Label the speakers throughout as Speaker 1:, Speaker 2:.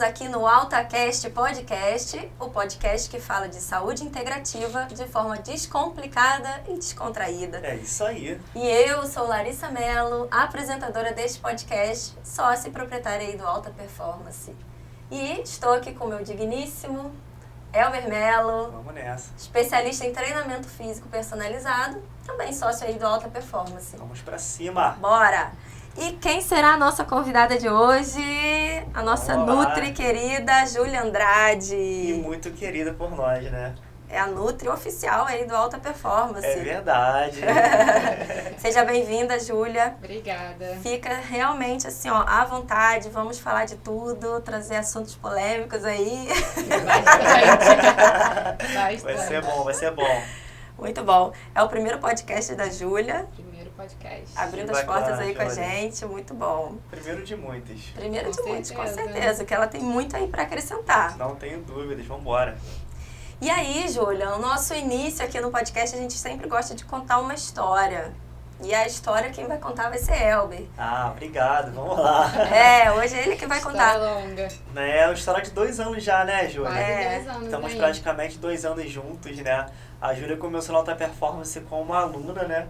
Speaker 1: aqui no AltaCast Podcast, o podcast que fala de saúde integrativa de forma descomplicada e descontraída.
Speaker 2: É isso aí.
Speaker 1: E eu sou Larissa Mello, apresentadora deste podcast, sócia e proprietária aí do Alta Performance. E estou aqui com o meu digníssimo Elber Mello,
Speaker 2: Vamos nessa.
Speaker 1: especialista em treinamento físico personalizado, também sócio aí do Alta Performance.
Speaker 2: Vamos pra cima.
Speaker 1: Bora! E quem será a nossa convidada de hoje? A nossa Nutri querida Júlia Andrade.
Speaker 2: E muito querida por nós, né?
Speaker 1: É a Nutri oficial aí do Alta Performance.
Speaker 2: É verdade.
Speaker 1: Seja bem-vinda, Júlia.
Speaker 3: Obrigada.
Speaker 1: Fica realmente assim, ó, à vontade. Vamos falar de tudo, trazer assuntos polêmicos aí.
Speaker 3: Bastante.
Speaker 2: Vai ser bom, vai ser bom.
Speaker 1: Muito bom. É o primeiro podcast da Júlia.
Speaker 3: Primeiro podcast.
Speaker 1: Abrindo
Speaker 2: Que
Speaker 1: as portas
Speaker 2: bacana,
Speaker 1: aí com a
Speaker 2: Júlia.
Speaker 1: gente. Muito bom.
Speaker 2: Primeiro de muitos.
Speaker 1: Primeiro de
Speaker 3: Com
Speaker 1: muitos, com
Speaker 3: certeza.
Speaker 1: certeza. Que ela tem muito aí pra acrescentar.
Speaker 2: Não tenho dúvidas, vambora.
Speaker 1: E aí, Júlia, o nosso início aqui no podcast, a gente sempre gosta de contar uma história. E a história quem vai contar vai ser Elber.
Speaker 2: Ah, obrigado, vamos lá.
Speaker 1: É, hoje é ele que vai contar.
Speaker 3: História longa.
Speaker 2: É uma história de 2 anos já, né, Júlia?
Speaker 3: Quase 2 anos
Speaker 2: Estamos
Speaker 3: aí.
Speaker 2: praticamente 2 anos juntos, né? A Júlia começou na Alta Performance como aluna, né?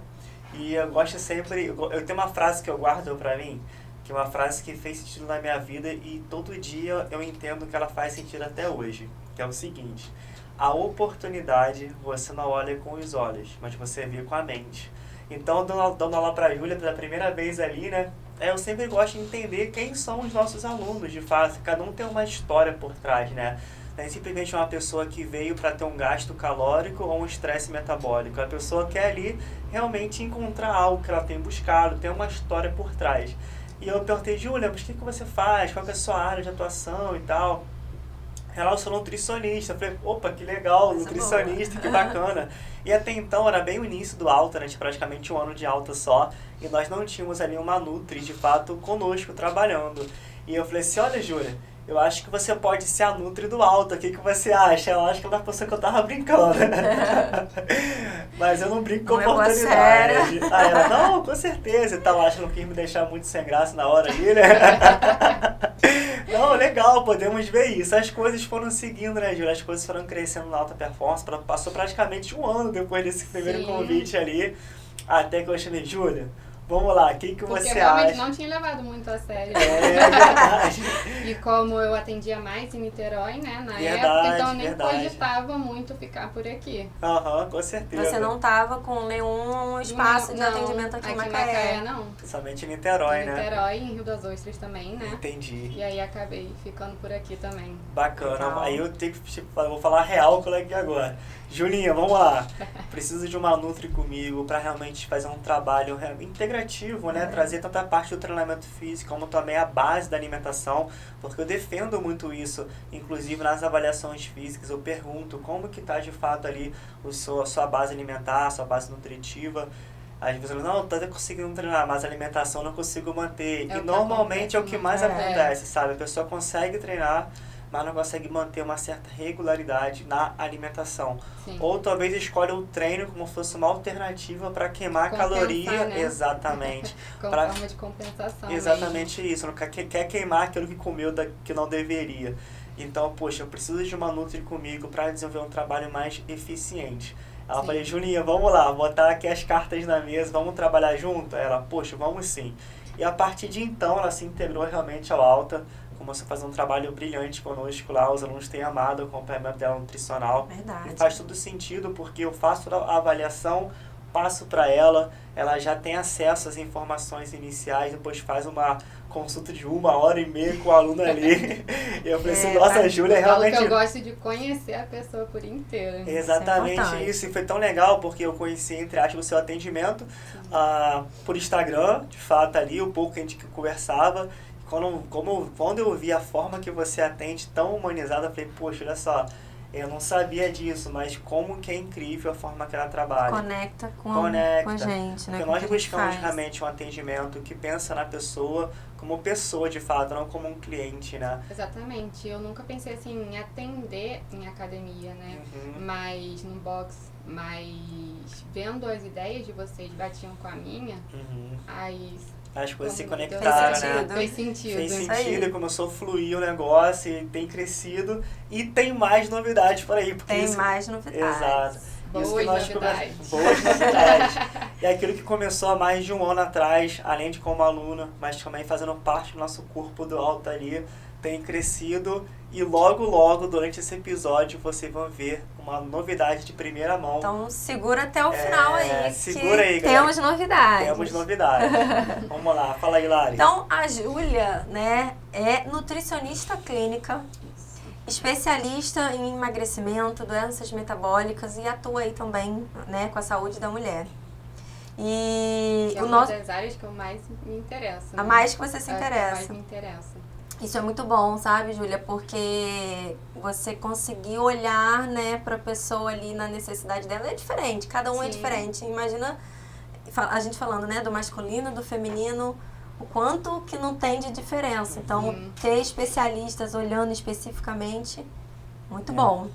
Speaker 2: E eu gosto sempre... Eu tenho uma frase que eu guardo pra mim, que é uma frase que fez sentido na minha vida e todo dia eu entendo que ela faz sentido até hoje. Que é o seguinte: a oportunidade você não olha com os olhos, mas você vê com a mente. Então, dando aula pra Júlia pela primeira vez ali, né? Eu sempre gosto de entender quem são os nossos alunos, de fato. Cada um tem uma história por trás, né? Não é simplesmente uma pessoa que veio para ter um gasto calórico ou um estresse metabólico. A pessoa quer ali realmente encontrar algo que ela tem buscado, tem uma história por trás. E eu perguntei, Júlia, mas o que você faz? Qual que é a sua área de atuação e tal? Ela, eu sou nutricionista. Eu falei, opa, que legal, nutricionista, que bacana. E até então era bem o início do Alta, né? Praticamente 1 ano de Alta só. E nós não tínhamos ali uma Nutri, de fato, conosco, trabalhando. E eu falei assim, olha, Júlia, eu acho que você pode ser a Nutri do Alta. O que você acha? Eu acho que ela pensou que eu tava brincando. Mas eu não brinco com oportunidade. Aí ela, não, com certeza. E tal, acho que não quis me deixar muito sem graça na hora ali, né? Não, legal, podemos ver isso. As coisas foram seguindo, né, Júlia? As coisas foram crescendo na Alta Performance. Passou praticamente 1 ano depois desse primeiro
Speaker 3: Sim.
Speaker 2: convite ali. Até que eu chamei, Júlia, vamos lá, o que
Speaker 3: Porque
Speaker 2: você
Speaker 3: realmente
Speaker 2: acha?
Speaker 3: não tinha levado muito a sério.
Speaker 2: É verdade.
Speaker 3: E como eu atendia mais em Niterói, né, na
Speaker 2: Verdade,
Speaker 3: época, então eu nem
Speaker 2: verdade.
Speaker 3: cogitava muito ficar por aqui.
Speaker 2: Aham, com certeza.
Speaker 1: Você não tava com nenhum espaço de
Speaker 3: Não,
Speaker 1: atendimento aqui em Macaé.
Speaker 3: não.
Speaker 2: Somente em Niterói,
Speaker 3: Em
Speaker 2: né?
Speaker 3: Niterói e em Rio das Ostras também, né?
Speaker 2: Entendi.
Speaker 3: E aí acabei ficando por aqui também.
Speaker 2: Bacana.
Speaker 1: Legal.
Speaker 2: Aí eu tenho que, eu vou falar real com ela aqui agora. Julinha, vamos lá. Preciso de uma Nutri comigo para realmente fazer um trabalho integrativo, né? Trazer tanto a parte do treinamento físico como também a base da alimentação, porque eu defendo muito isso. Inclusive nas avaliações físicas eu pergunto como que está de fato ali a sua base alimentar, a sua base nutritiva. Às vezes eu não estou até conseguindo treinar, mas a alimentação eu não consigo manter.
Speaker 3: É
Speaker 2: E
Speaker 3: o que
Speaker 2: normalmente é o que mais
Speaker 3: acontece,
Speaker 2: acontece, sabe? A pessoa consegue treinar, mas não consegue manter uma certa regularidade na alimentação.
Speaker 3: Sim.
Speaker 2: Ou talvez escolha o treino como se fosse uma alternativa para queimar
Speaker 3: Compensar,
Speaker 2: caloria.
Speaker 3: né?
Speaker 2: Exatamente.
Speaker 3: Com
Speaker 2: Pra-
Speaker 3: forma de compensação.
Speaker 2: Exatamente isso. Não quer queimar aquilo que comeu que não deveria. Então, poxa, eu preciso de uma Nutri comigo para desenvolver um trabalho mais eficiente. Ela
Speaker 3: Sim.
Speaker 2: falou, Juninha, vamos lá, botar aqui as cartas na mesa, vamos trabalhar junto? Ela, poxa, vamos sim. E a partir de então, ela se integrou realmente ao Alta, começou a fazer um trabalho brilhante conosco lá, os alunos têm amado o acompanhamento dela nutricional.
Speaker 1: Verdade.
Speaker 2: E faz todo sentido, porque eu faço a avaliação, passo para ela já tem acesso às informações iniciais, depois faz uma consulta de 1h30 com o aluno ali. E eu falei assim, nossa, a Júlia
Speaker 3: Eu falo
Speaker 2: realmente...
Speaker 3: que eu gosto de conhecer a pessoa por inteiro.
Speaker 2: Exatamente
Speaker 1: importante.
Speaker 2: isso, e foi tão legal porque eu conheci, entre aspas, o seu atendimento por Instagram, de fato ali, o pouco que a gente conversava. Quando eu vi a forma que você atende tão humanizada, eu falei, poxa, olha só, eu não sabia disso, mas como que é incrível a forma que ela trabalha.
Speaker 1: Conecta com a gente, né?
Speaker 2: Porque
Speaker 1: com
Speaker 2: nós
Speaker 1: o que a gente
Speaker 2: buscamos
Speaker 1: faz.
Speaker 2: realmente um atendimento que pensa na pessoa como pessoa, de fato, não como um cliente, né?
Speaker 3: Exatamente. Eu nunca pensei assim em atender em academia, né?
Speaker 2: Uhum.
Speaker 3: Mas no box, mas vendo as ideias de vocês batiam com a minha,
Speaker 2: Uhum. as coisas se
Speaker 3: Como
Speaker 2: conectaram,
Speaker 1: fez
Speaker 2: né?
Speaker 1: sentido.
Speaker 3: Fez sentido.
Speaker 2: Fez
Speaker 1: Isso aí.
Speaker 2: sentido e começou a fluir o negócio e tem crescido e tem mais novidades por aí. Porque
Speaker 1: Tem
Speaker 2: isso,
Speaker 1: mais novidades.
Speaker 2: exato.
Speaker 3: Boas
Speaker 2: Isso que nós
Speaker 3: novidades.
Speaker 2: Boas novidades. E aquilo que começou há mais de um ano atrás, além de como aluna, mas também fazendo parte do nosso corpo do alto ali, tem crescido e logo, durante esse episódio, vocês vão ver uma novidade de primeira mão.
Speaker 1: Então segura até o final aí,
Speaker 2: segura
Speaker 1: que
Speaker 2: aí, galera.
Speaker 1: temos novidades.
Speaker 2: Temos novidades. Vamos lá, fala aí, Lari.
Speaker 1: Então, a Júlia, né, é nutricionista clínica, especialista em emagrecimento, doenças metabólicas e atua aí também, né, com a saúde da mulher. E
Speaker 3: Que é
Speaker 1: o
Speaker 3: uma
Speaker 1: nosso
Speaker 3: das áreas que eu mais me interesso.
Speaker 1: a
Speaker 3: né?
Speaker 1: mais que você se
Speaker 3: É a que
Speaker 1: interessa.
Speaker 3: mais me interessa.
Speaker 1: Isso é muito bom, sabe, Júlia? Porque você conseguir olhar, né, pra pessoa ali na necessidade dela é diferente. Cada um é
Speaker 3: Sim.
Speaker 1: diferente. Imagina a gente falando, né, do masculino, do feminino, o quanto que não tem de diferença. Então,
Speaker 3: Uhum.
Speaker 1: ter especialistas olhando especificamente, muito
Speaker 2: É.
Speaker 1: bom.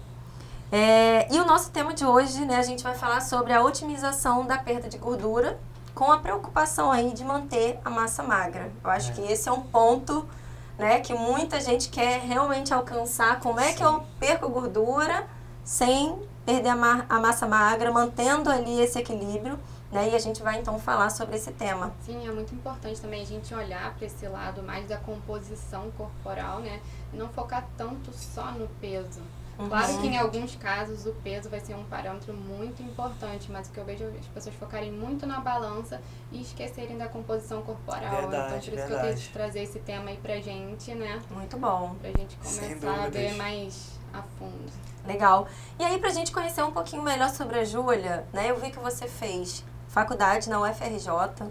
Speaker 1: E o nosso tema de hoje, né, a gente vai falar sobre a otimização da perda de gordura com a preocupação aí de manter a massa magra. Eu acho que esse é um ponto, né, que muita gente quer realmente alcançar. Como é que eu perco gordura sem perder a massa magra, mantendo ali esse equilíbrio, né? E a gente vai então falar sobre esse tema.
Speaker 3: Sim, é muito importante também a gente olhar para esse lado mais da composição corporal, né? E não focar tanto só no peso. Claro que em alguns casos o peso vai ser um parâmetro muito importante, mas o que eu vejo é as pessoas focarem muito na balança e esquecerem da composição corporal.
Speaker 2: Verdade,
Speaker 3: então por isso que eu
Speaker 2: verdade.
Speaker 3: quis trazer esse tema aí pra gente, né?
Speaker 1: Muito bom.
Speaker 3: Pra gente
Speaker 2: Sem
Speaker 3: começar a ver
Speaker 2: dúvidas.
Speaker 3: mais a fundo.
Speaker 1: Legal. E aí, pra gente conhecer um pouquinho melhor sobre a Júlia, né? Eu vi que você fez faculdade na UFRJ,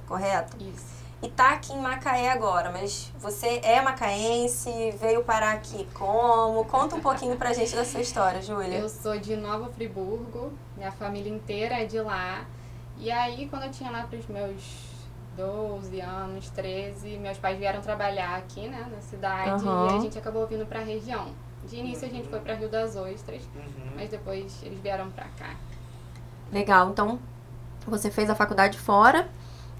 Speaker 1: correto?
Speaker 3: Isso.
Speaker 1: E tá aqui em Macaé agora, mas você é macaense, veio parar aqui como? Conta um pouquinho pra gente da sua história, Júlia.
Speaker 3: Eu sou de Nova Friburgo, minha família inteira é de lá. E aí, quando eu tinha lá pros meus 12 anos, 13, meus pais vieram trabalhar aqui, né, na cidade,
Speaker 1: Uhum.
Speaker 3: e a gente acabou vindo pra região. De início a gente foi pra Rio das Ostras, mas depois eles vieram pra cá.
Speaker 1: Legal, então você fez a faculdade fora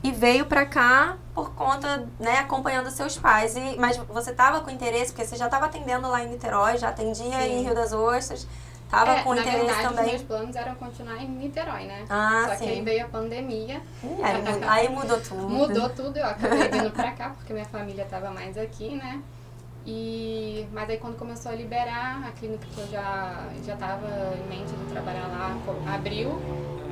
Speaker 1: e veio pra cá por conta, né, acompanhando seus pais. Mas você tava com interesse, porque você já tava atendendo lá em Niterói, já atendia
Speaker 3: Sim.
Speaker 1: em Rio das Ostras, tava com
Speaker 3: na
Speaker 1: interesse
Speaker 3: verdade, os
Speaker 1: também.
Speaker 3: meus planos eram continuar em Niterói, né?
Speaker 1: Ah,
Speaker 3: Só
Speaker 1: sim.
Speaker 3: que aí veio a pandemia,
Speaker 1: Aí mudou tudo.
Speaker 3: mudou tudo, eu acabei vindo pra cá, porque minha família tava mais aqui, né? Mas aí quando começou a liberar, a clínica que eu já tava em mente de trabalhar lá, abriu,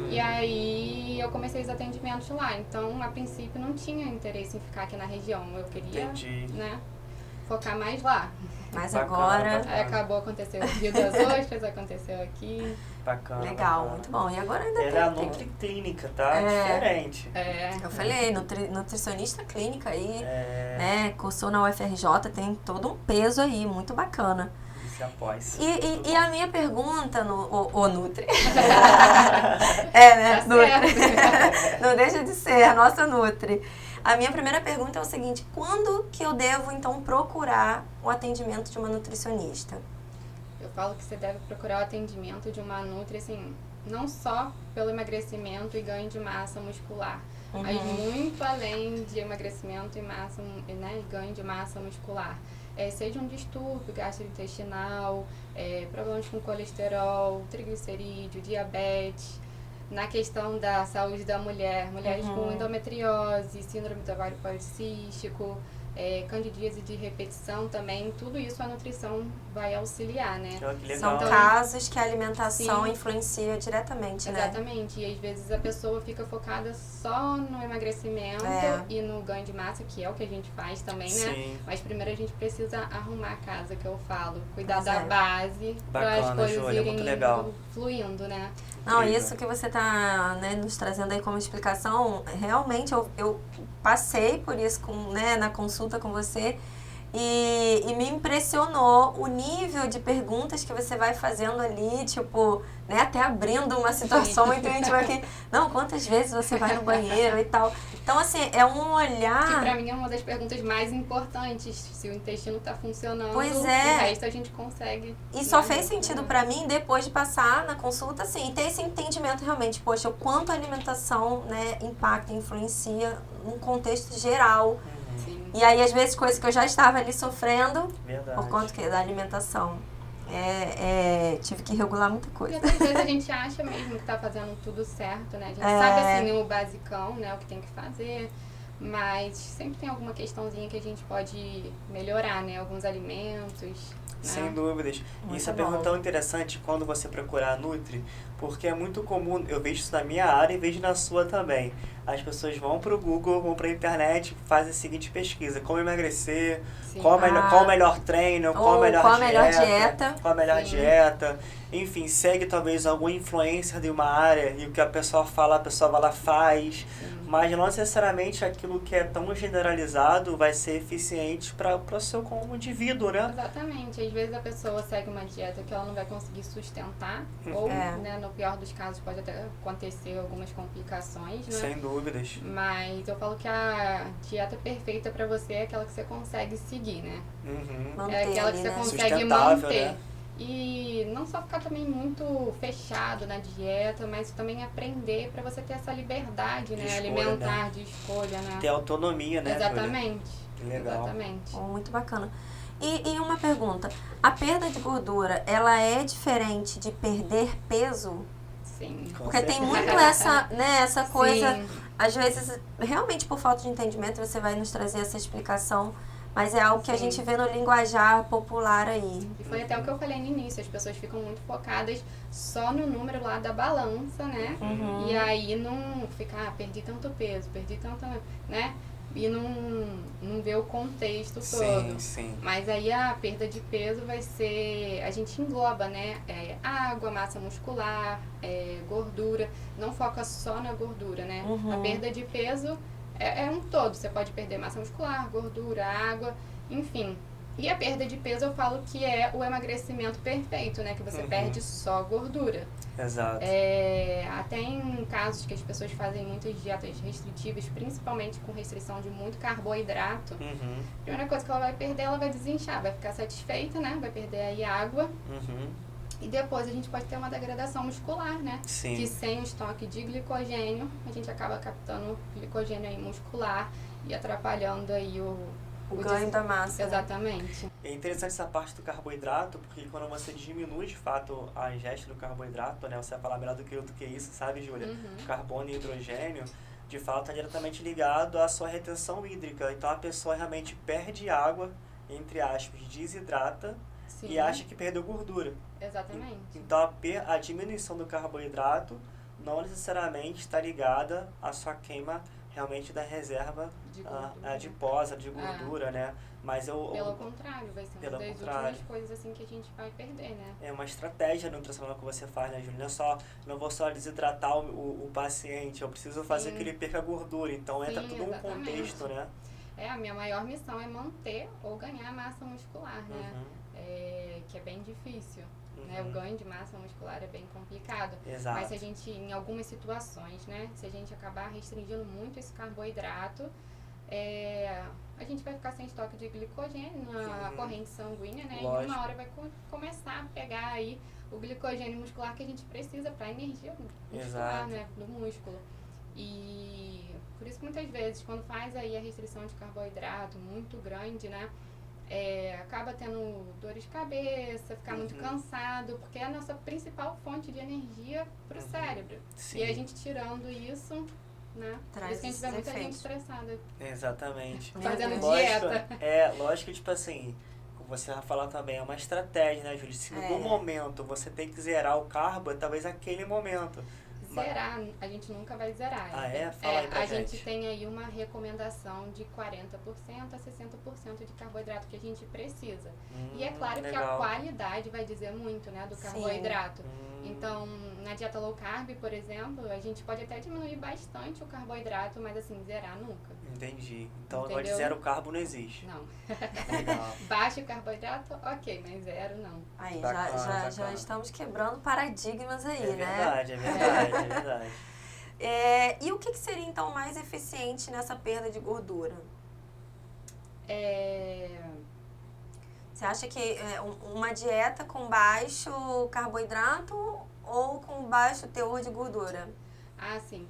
Speaker 3: e aí eu comecei os atendimentos lá. Então, a princípio, não tinha interesse em ficar aqui na região, eu queria,
Speaker 2: Entendi.
Speaker 3: né, focar mais lá.
Speaker 1: Mas
Speaker 2: Bacana,
Speaker 1: agora,
Speaker 2: bacana.
Speaker 3: Aí acabou acontecendo Rio das Ostras, aconteceu aqui.
Speaker 2: Bacana.
Speaker 1: legal,
Speaker 2: bacana.
Speaker 1: muito bom. E agora ainda
Speaker 2: Ela é a
Speaker 1: tem.
Speaker 2: Nutriclínica, tá?
Speaker 1: É.
Speaker 2: Diferente.
Speaker 1: Eu falei, nutricionista clínica aí,
Speaker 2: É,
Speaker 1: né? Cursou na UFRJ, tem todo um peso aí, muito bacana.
Speaker 2: isso é após.
Speaker 1: E a minha pergunta, o Nutri. né?
Speaker 3: Tá
Speaker 1: Nutri.
Speaker 3: certo.
Speaker 1: Não deixa de ser a nossa Nutri. A minha primeira pergunta é o seguinte: quando que eu devo, então, procurar o atendimento de uma nutricionista?
Speaker 3: Eu falo que você deve procurar o atendimento de uma nutri, assim, não só pelo emagrecimento e ganho de massa muscular, mas muito além de emagrecimento e massa, né, e ganho de massa muscular. Seja um distúrbio gastrointestinal, problemas com colesterol, triglicerídeo, diabetes. Na questão da saúde da mulher, mulheres com endometriose, síndrome do ovário policístico, candidíase de repetição também, tudo isso a nutrição vai auxiliar, né?
Speaker 2: Que legal.
Speaker 1: São
Speaker 3: Então,
Speaker 1: casos que a alimentação
Speaker 3: sim.
Speaker 1: influencia diretamente, né?
Speaker 3: Exatamente, e às vezes a pessoa fica focada só no emagrecimento e no ganho de massa, que é o que a gente faz também, né?
Speaker 2: Sim.
Speaker 3: Mas primeiro a gente precisa arrumar a casa, que eu falo, cuidar
Speaker 1: Pois
Speaker 3: da
Speaker 1: é.
Speaker 3: base para as
Speaker 2: Bacana,
Speaker 3: coisas
Speaker 2: Júlia,
Speaker 3: irem
Speaker 2: muito legal.
Speaker 3: indo, fluindo, né?
Speaker 1: Não,
Speaker 2: Incrível.
Speaker 1: isso que você está, né, nos trazendo aí como explicação, realmente eu passei por isso na consulta com você E me impressionou o nível de perguntas que você vai fazendo ali, tipo, né, até abrindo uma situação muito íntima aqui. Não, quantas vezes você vai no banheiro e tal. Então, assim, é um olhar...
Speaker 3: Que pra mim é uma das perguntas mais importantes. Se o intestino tá funcionando,
Speaker 1: Pois é.
Speaker 3: o resto a gente consegue.
Speaker 1: E só fez sentido pra mim depois de passar na consulta, assim, e ter esse entendimento realmente, poxa, o quanto a alimentação, né, impacta, influencia num contexto geral.
Speaker 3: Sim.
Speaker 1: E aí, às vezes, coisas que eu já estava ali sofrendo
Speaker 2: Verdade.
Speaker 1: por conta da alimentação. Tive que regular muita coisa.
Speaker 3: Porque às vezes a gente acha mesmo que tá fazendo tudo certo, né? A gente sabe, assim, o basicão, né? O que tem que fazer. Mas sempre tem alguma questãozinha que a gente pode melhorar, né? Alguns alimentos.
Speaker 2: Sem dúvidas.
Speaker 1: Muito
Speaker 2: Isso é
Speaker 1: bom.
Speaker 2: pergunta tão interessante quando você procurar a Nutri, porque é muito comum, eu vejo isso na minha área e vejo na sua também. As pessoas vão pro Google, vão pra internet, fazem a seguinte pesquisa: como emagrecer,
Speaker 3: Sim.
Speaker 2: qual o melhor treino, qual a melhor
Speaker 1: dieta.
Speaker 2: qual a melhor
Speaker 3: Sim.
Speaker 2: dieta. Enfim, segue talvez algum influencer de uma área e o que a pessoa fala, a pessoa vai lá faz. Mas não necessariamente aquilo que é tão generalizado vai ser eficiente para o seu como indivíduo, né?
Speaker 3: Exatamente. Às vezes a pessoa segue uma dieta que ela não vai conseguir sustentar. Ou, né, no pior dos casos, pode até acontecer algumas complicações, né?
Speaker 2: Sem dúvidas.
Speaker 3: Mas eu falo que a dieta perfeita pra você é aquela que você consegue seguir, né?
Speaker 2: Uhum.
Speaker 1: Manter
Speaker 3: É aquela
Speaker 1: ali,
Speaker 3: que você
Speaker 1: né?
Speaker 3: consegue
Speaker 2: Sustentável,
Speaker 3: manter.
Speaker 2: né?
Speaker 3: E não só ficar também muito fechado na dieta, mas também aprender pra você ter essa liberdade,
Speaker 2: De
Speaker 3: né?
Speaker 2: escolha,
Speaker 3: Alimentar, de escolha, né?
Speaker 2: Ter autonomia, né, Júlia?
Speaker 3: Exatamente.
Speaker 2: Que legal.
Speaker 3: Exatamente.
Speaker 1: Muito bacana. E uma pergunta, a perda de gordura, ela é diferente de perder peso?
Speaker 3: Sim.
Speaker 2: Com
Speaker 1: Porque tem
Speaker 2: certeza.
Speaker 1: muito essa coisa,
Speaker 3: Sim.
Speaker 1: às vezes, realmente por falta de entendimento, você vai nos trazer essa explicação, mas é algo que a
Speaker 3: Sim.
Speaker 1: gente vê no linguajar popular aí.
Speaker 3: E foi até o que eu falei no início, as pessoas ficam muito focadas só no número lá da balança, né?
Speaker 1: Uhum.
Speaker 3: E aí não fica, perdi tanto peso, perdi tanto, né? E não vê o contexto todo.
Speaker 2: Sim.
Speaker 3: Mas aí a perda de peso vai ser, a gente engloba, né? Água, massa muscular, gordura, não foca só na gordura, né?
Speaker 1: Uhum.
Speaker 3: A perda de peso é um todo, você pode perder massa muscular, gordura, água, enfim. E a perda de peso eu falo que é o emagrecimento perfeito, né? Que você perde só gordura.
Speaker 2: Exato.
Speaker 3: Até em casos que as pessoas fazem muitas dietas restritivas, principalmente com restrição de muito carboidrato,
Speaker 2: Uhum.
Speaker 3: a primeira coisa que ela vai perder, ela vai desinchar, vai ficar satisfeita, né? Vai perder aí água.
Speaker 2: Uhum.
Speaker 3: E depois a gente pode ter uma degradação muscular, né?
Speaker 2: Sim.
Speaker 3: Que sem o estoque de glicogênio, a gente acaba captando glicogênio aí muscular e atrapalhando aí o
Speaker 1: ganho da massa. né?
Speaker 3: Exatamente.
Speaker 2: É interessante essa parte do carboidrato, porque quando você diminui de fato a ingesta do carboidrato, né? Você vai falar melhor do que isso, sabe, Júlia? Carbono e hidrogênio, de fato, está diretamente ligado à sua retenção hídrica. Então a pessoa realmente perde água, entre aspas, desidrata,
Speaker 3: Sim.
Speaker 2: e acha que perdeu gordura.
Speaker 3: Exatamente.
Speaker 2: Então a diminuição do carboidrato não necessariamente está ligada à sua queima realmente da reserva
Speaker 3: De gordura.
Speaker 2: adiposa, de gordura, né? Mas
Speaker 3: Pelo contrário, vai ser uma das últimas coisas assim que a gente vai perder, né?
Speaker 2: É uma estratégia nutricional que você faz, né, Júlia? Não vou só desidratar o paciente, eu preciso fazer que ele perca gordura. Então entra tudo um contexto, né?
Speaker 3: A minha maior missão é manter ou ganhar massa muscular, né? Que é bem difícil. Né? O ganho de massa muscular é bem complicado.
Speaker 2: Exato.
Speaker 3: Mas se a gente, em algumas situações, né? Se a gente acabar restringindo muito esse carboidrato, a gente vai ficar sem estoque de glicogênio na corrente sanguínea, né?
Speaker 2: Lógico.
Speaker 3: E uma hora vai começar a pegar aí o glicogênio muscular que a gente precisa para energia muscular, né? Do músculo. E por isso que muitas vezes, quando faz aí a restrição de carboidrato muito grande, né? Acaba tendo dores de cabeça, ficar muito cansado, porque é a nossa principal fonte de energia pro cérebro.
Speaker 2: Sim.
Speaker 3: E a gente tirando isso, né? Por isso que a gente vê muita gente estressada.
Speaker 2: Exatamente.
Speaker 3: Fazendo
Speaker 2: Lógico,
Speaker 3: dieta.
Speaker 2: Lógico que, tipo assim, como você vai falar também, é uma estratégia, né, Júlia? Se em algum momento você tem que zerar o carbo, é talvez aquele momento.
Speaker 3: Zerar, a gente nunca vai zerar.
Speaker 2: Fala aí pra
Speaker 3: a gente tem aí uma recomendação de 40% a 60% de carboidrato que a gente precisa. E é claro que a qualidade vai dizer muito, né, do carboidrato. Então, na dieta low carb, por exemplo, a gente pode até diminuir bastante o carboidrato, mas assim, zerar nunca.
Speaker 2: Entendi. Então, agora de
Speaker 3: Entendeu?
Speaker 2: zero carbo não existe.
Speaker 3: Não.
Speaker 2: Legal.
Speaker 3: Baixo carboidrato, ok, mas zero não.
Speaker 1: Aí,
Speaker 2: Bacana,
Speaker 1: já
Speaker 2: bacana.
Speaker 1: estamos quebrando paradigmas aí,
Speaker 2: É
Speaker 1: né?
Speaker 2: verdade, é verdade, é verdade.
Speaker 1: E o que seria, então, mais eficiente nessa perda de gordura? Você acha que uma dieta com baixo carboidrato ou com baixo teor de gordura?
Speaker 3: Ah, sim.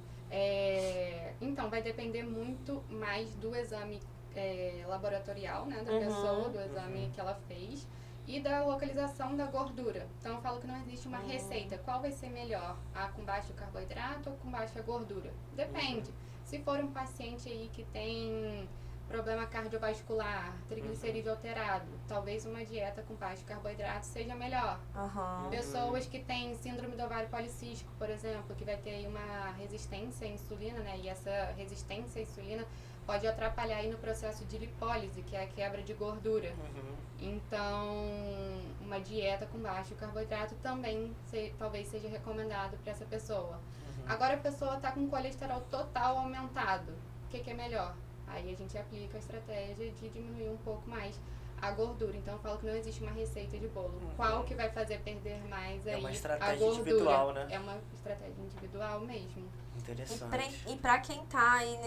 Speaker 3: Então, vai depender muito mais do exame laboratorial, né, da pessoa, do exame que ela fez e da localização da gordura. Então, eu falo que não existe uma receita. Qual vai ser melhor? A com baixo carboidrato ou com baixa gordura? Depende. Se for um paciente aí que tem problema cardiovascular, triglicerídeo alterado, talvez uma dieta com baixo carboidrato seja melhor. Pessoas que têm síndrome do ovário policístico, por exemplo, que vai ter aí uma resistência à insulina, né? E essa resistência à insulina pode atrapalhar aí no processo de lipólise, que é a quebra de gordura. Então, uma dieta com baixo carboidrato também talvez seja recomendado para essa pessoa. Agora a pessoa está com colesterol total aumentado. O que é melhor? Aí a gente aplica a estratégia de diminuir um pouco mais a gordura. Então eu falo que não existe uma receita de bolo. Qual que vai fazer perder mais aí
Speaker 2: É uma
Speaker 3: a
Speaker 2: estratégia
Speaker 3: gordura?
Speaker 2: individual, né?
Speaker 3: É uma estratégia individual mesmo.
Speaker 2: Interessante.
Speaker 1: E para quem tá aí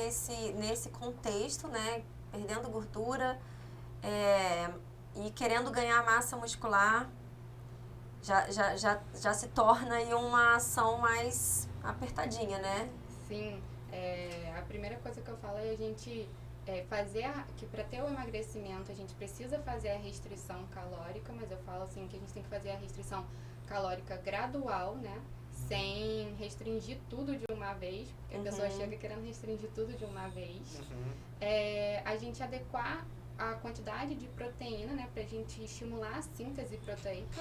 Speaker 1: nesse contexto, né, perdendo gordura e querendo ganhar massa muscular, já se torna aí uma ação mais apertadinha, né?
Speaker 3: Sim. A primeira coisa que eu falo é a gente que para ter o emagrecimento a gente precisa fazer a restrição calórica, mas eu falo assim que a gente tem que fazer a restrição calórica gradual, né? Sem restringir tudo de uma vez, porque a pessoa chega querendo restringir tudo de uma vez. A gente adequar a quantidade de proteína, né, pra gente estimular a síntese proteica.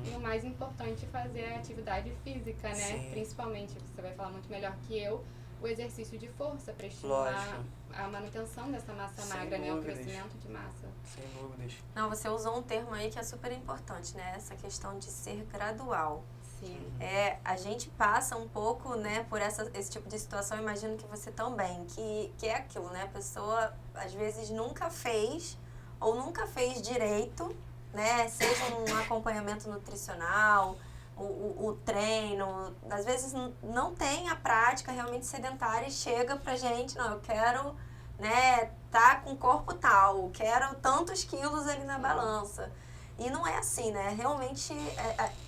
Speaker 3: E o mais importante, fazer a atividade física, né?
Speaker 2: Sim.
Speaker 3: Principalmente, você vai falar muito melhor que eu, o exercício de força para estimular a manutenção dessa massa
Speaker 2: Sem
Speaker 3: magra, né? O
Speaker 2: dúvidas.
Speaker 3: crescimento de massa.
Speaker 2: Sem dúvidas.
Speaker 1: Não, você usou um termo aí que é super importante, né? Essa questão de ser gradual.
Speaker 3: Sim.
Speaker 1: A gente passa um pouco, né, por esse tipo de situação, imagino que você também, que é aquilo, né? A pessoa, às vezes, nunca fez ou nunca fez direito, né? Seja um acompanhamento nutricional, o treino, às vezes não tem a prática realmente sedentária e chega pra gente, não, eu quero, né, tá com o corpo tal, quero tantos quilos ali na balança. E não é assim, né? Realmente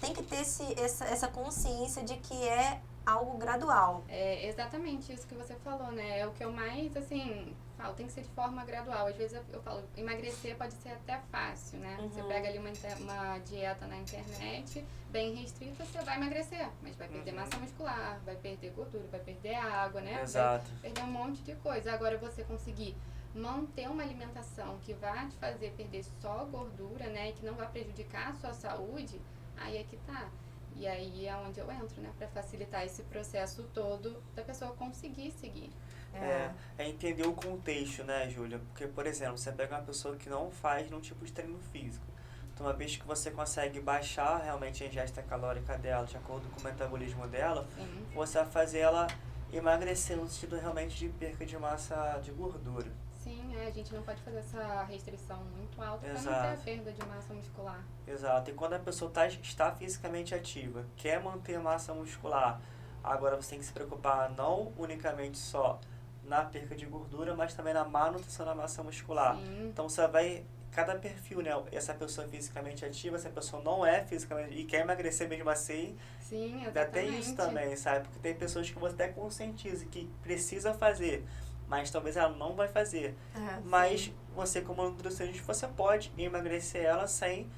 Speaker 1: tem que ter essa consciência de que é algo gradual.
Speaker 3: É exatamente isso que você falou, né? É o que eu mais, assim, falo, tem que ser de forma gradual. Às vezes eu falo, emagrecer pode ser até fácil, né? Você pega ali uma dieta na internet, bem restrita, você vai emagrecer, mas vai perder massa muscular, vai perder gordura, vai perder água, né?
Speaker 2: Exato.
Speaker 3: Vai perder um monte de coisa. Agora você conseguir manter uma alimentação que vai te fazer perder só gordura, né? E que não vai prejudicar a sua saúde, aí é que tá. E aí é onde eu entro, né? Pra facilitar esse processo todo da pessoa conseguir seguir.
Speaker 2: É entender o contexto, né, Júlia? Porque, por exemplo, você pega uma pessoa que não faz nenhum tipo de treino físico. Então, uma vez que você consegue baixar realmente a ingesta calórica dela, de acordo com o metabolismo dela, você vai fazer ela emagrecer no sentido realmente de perca de massa de gordura.
Speaker 3: Sim, a gente não pode fazer essa restrição muito alta para não ter a perda de massa muscular.
Speaker 2: Exato. E quando a pessoa está fisicamente ativa, quer manter massa muscular, agora você tem que se preocupar não unicamente só na perca de gordura, mas também na manutenção da massa muscular.
Speaker 3: Sim.
Speaker 2: Então você vai, cada perfil, né? Essa pessoa fisicamente ativa, essa pessoa não é fisicamente e quer emagrecer mesmo assim.
Speaker 3: Sim, exatamente.
Speaker 2: Ainda tem isso também, sabe? Porque tem pessoas que você até conscientiza que precisa fazer, mas talvez ela não vai fazer. Mas você, como nutricionista, você pode emagrecer ela sem,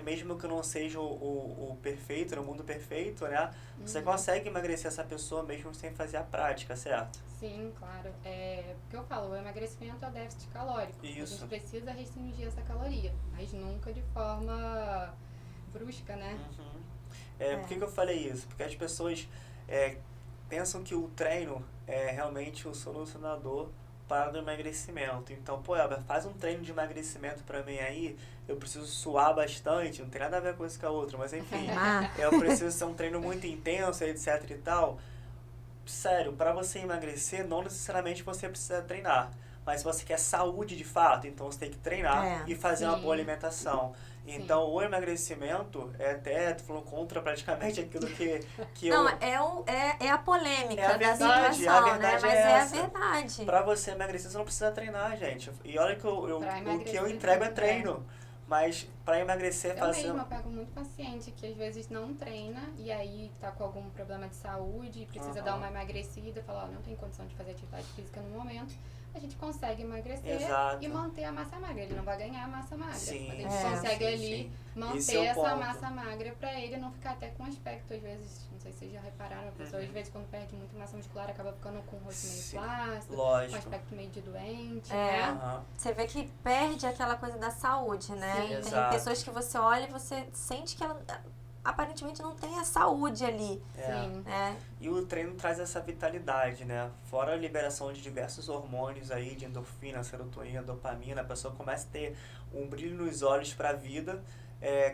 Speaker 2: mesmo que não seja o perfeito, no mundo perfeito, né? Você consegue emagrecer essa pessoa mesmo sem fazer a prática, certo?
Speaker 3: Sim, claro. Porque eu falo, o emagrecimento é o déficit calórico.
Speaker 2: Isso.
Speaker 3: A gente precisa restringir essa caloria, mas nunca de forma brusca, né?
Speaker 2: Por que eu falei isso? Porque as pessoas pensam que o treino é realmente o solucionador para o emagrecimento. Então, pô, Elber, faz um treino de emagrecimento pra mim aí, eu preciso suar bastante, não tem nada a ver com isso com a outra, mas enfim, eu preciso ser um treino muito intenso, etc e tal. Sério, para você emagrecer, não necessariamente você precisa treinar. Mas se você quer saúde de fato, então você tem que treinar e fazer uma
Speaker 3: Sim.
Speaker 2: boa alimentação.
Speaker 3: Sim.
Speaker 2: Então, o emagrecimento é até, tu falou contra praticamente aquilo que
Speaker 1: Não,
Speaker 2: eu...
Speaker 1: é a polêmica
Speaker 2: É a
Speaker 1: da
Speaker 2: verdade,
Speaker 1: situação,
Speaker 2: a verdade
Speaker 1: né? Mas
Speaker 2: é
Speaker 1: é a
Speaker 2: essa.
Speaker 1: verdade.
Speaker 2: Pra você emagrecer, você não precisa treinar, gente. E olha que o que eu
Speaker 3: emagrecer,
Speaker 2: entrego é treino. Mas pra emagrecer,
Speaker 3: Eu mesma pego muito paciente que às vezes não treina e aí tá com algum problema de saúde e precisa dar uma emagrecida, fala, ó, não tem condição de fazer atividade física no momento. A gente consegue emagrecer e manter a massa magra. Ele não vai ganhar a massa magra.
Speaker 2: Sim,
Speaker 3: mas a gente consegue ali manter essa
Speaker 2: ponto.
Speaker 3: massa magra pra ele não ficar até com aspecto, às vezes, não sei se vocês já repararam, a pessoa às vezes quando perde muito massa muscular acaba ficando com o rosto meio flácido, com aspecto meio de doente, né?
Speaker 1: Você vê que perde aquela coisa da saúde, né?
Speaker 3: Sim.
Speaker 1: Tem pessoas que você olha e você sente que ela aparentemente não tem a saúde ali.
Speaker 3: Sim.
Speaker 2: E o treino traz essa vitalidade, né? Fora a liberação de diversos hormônios aí, de endorfina, serotonina, dopamina, a pessoa começa a ter um brilho nos olhos para a vida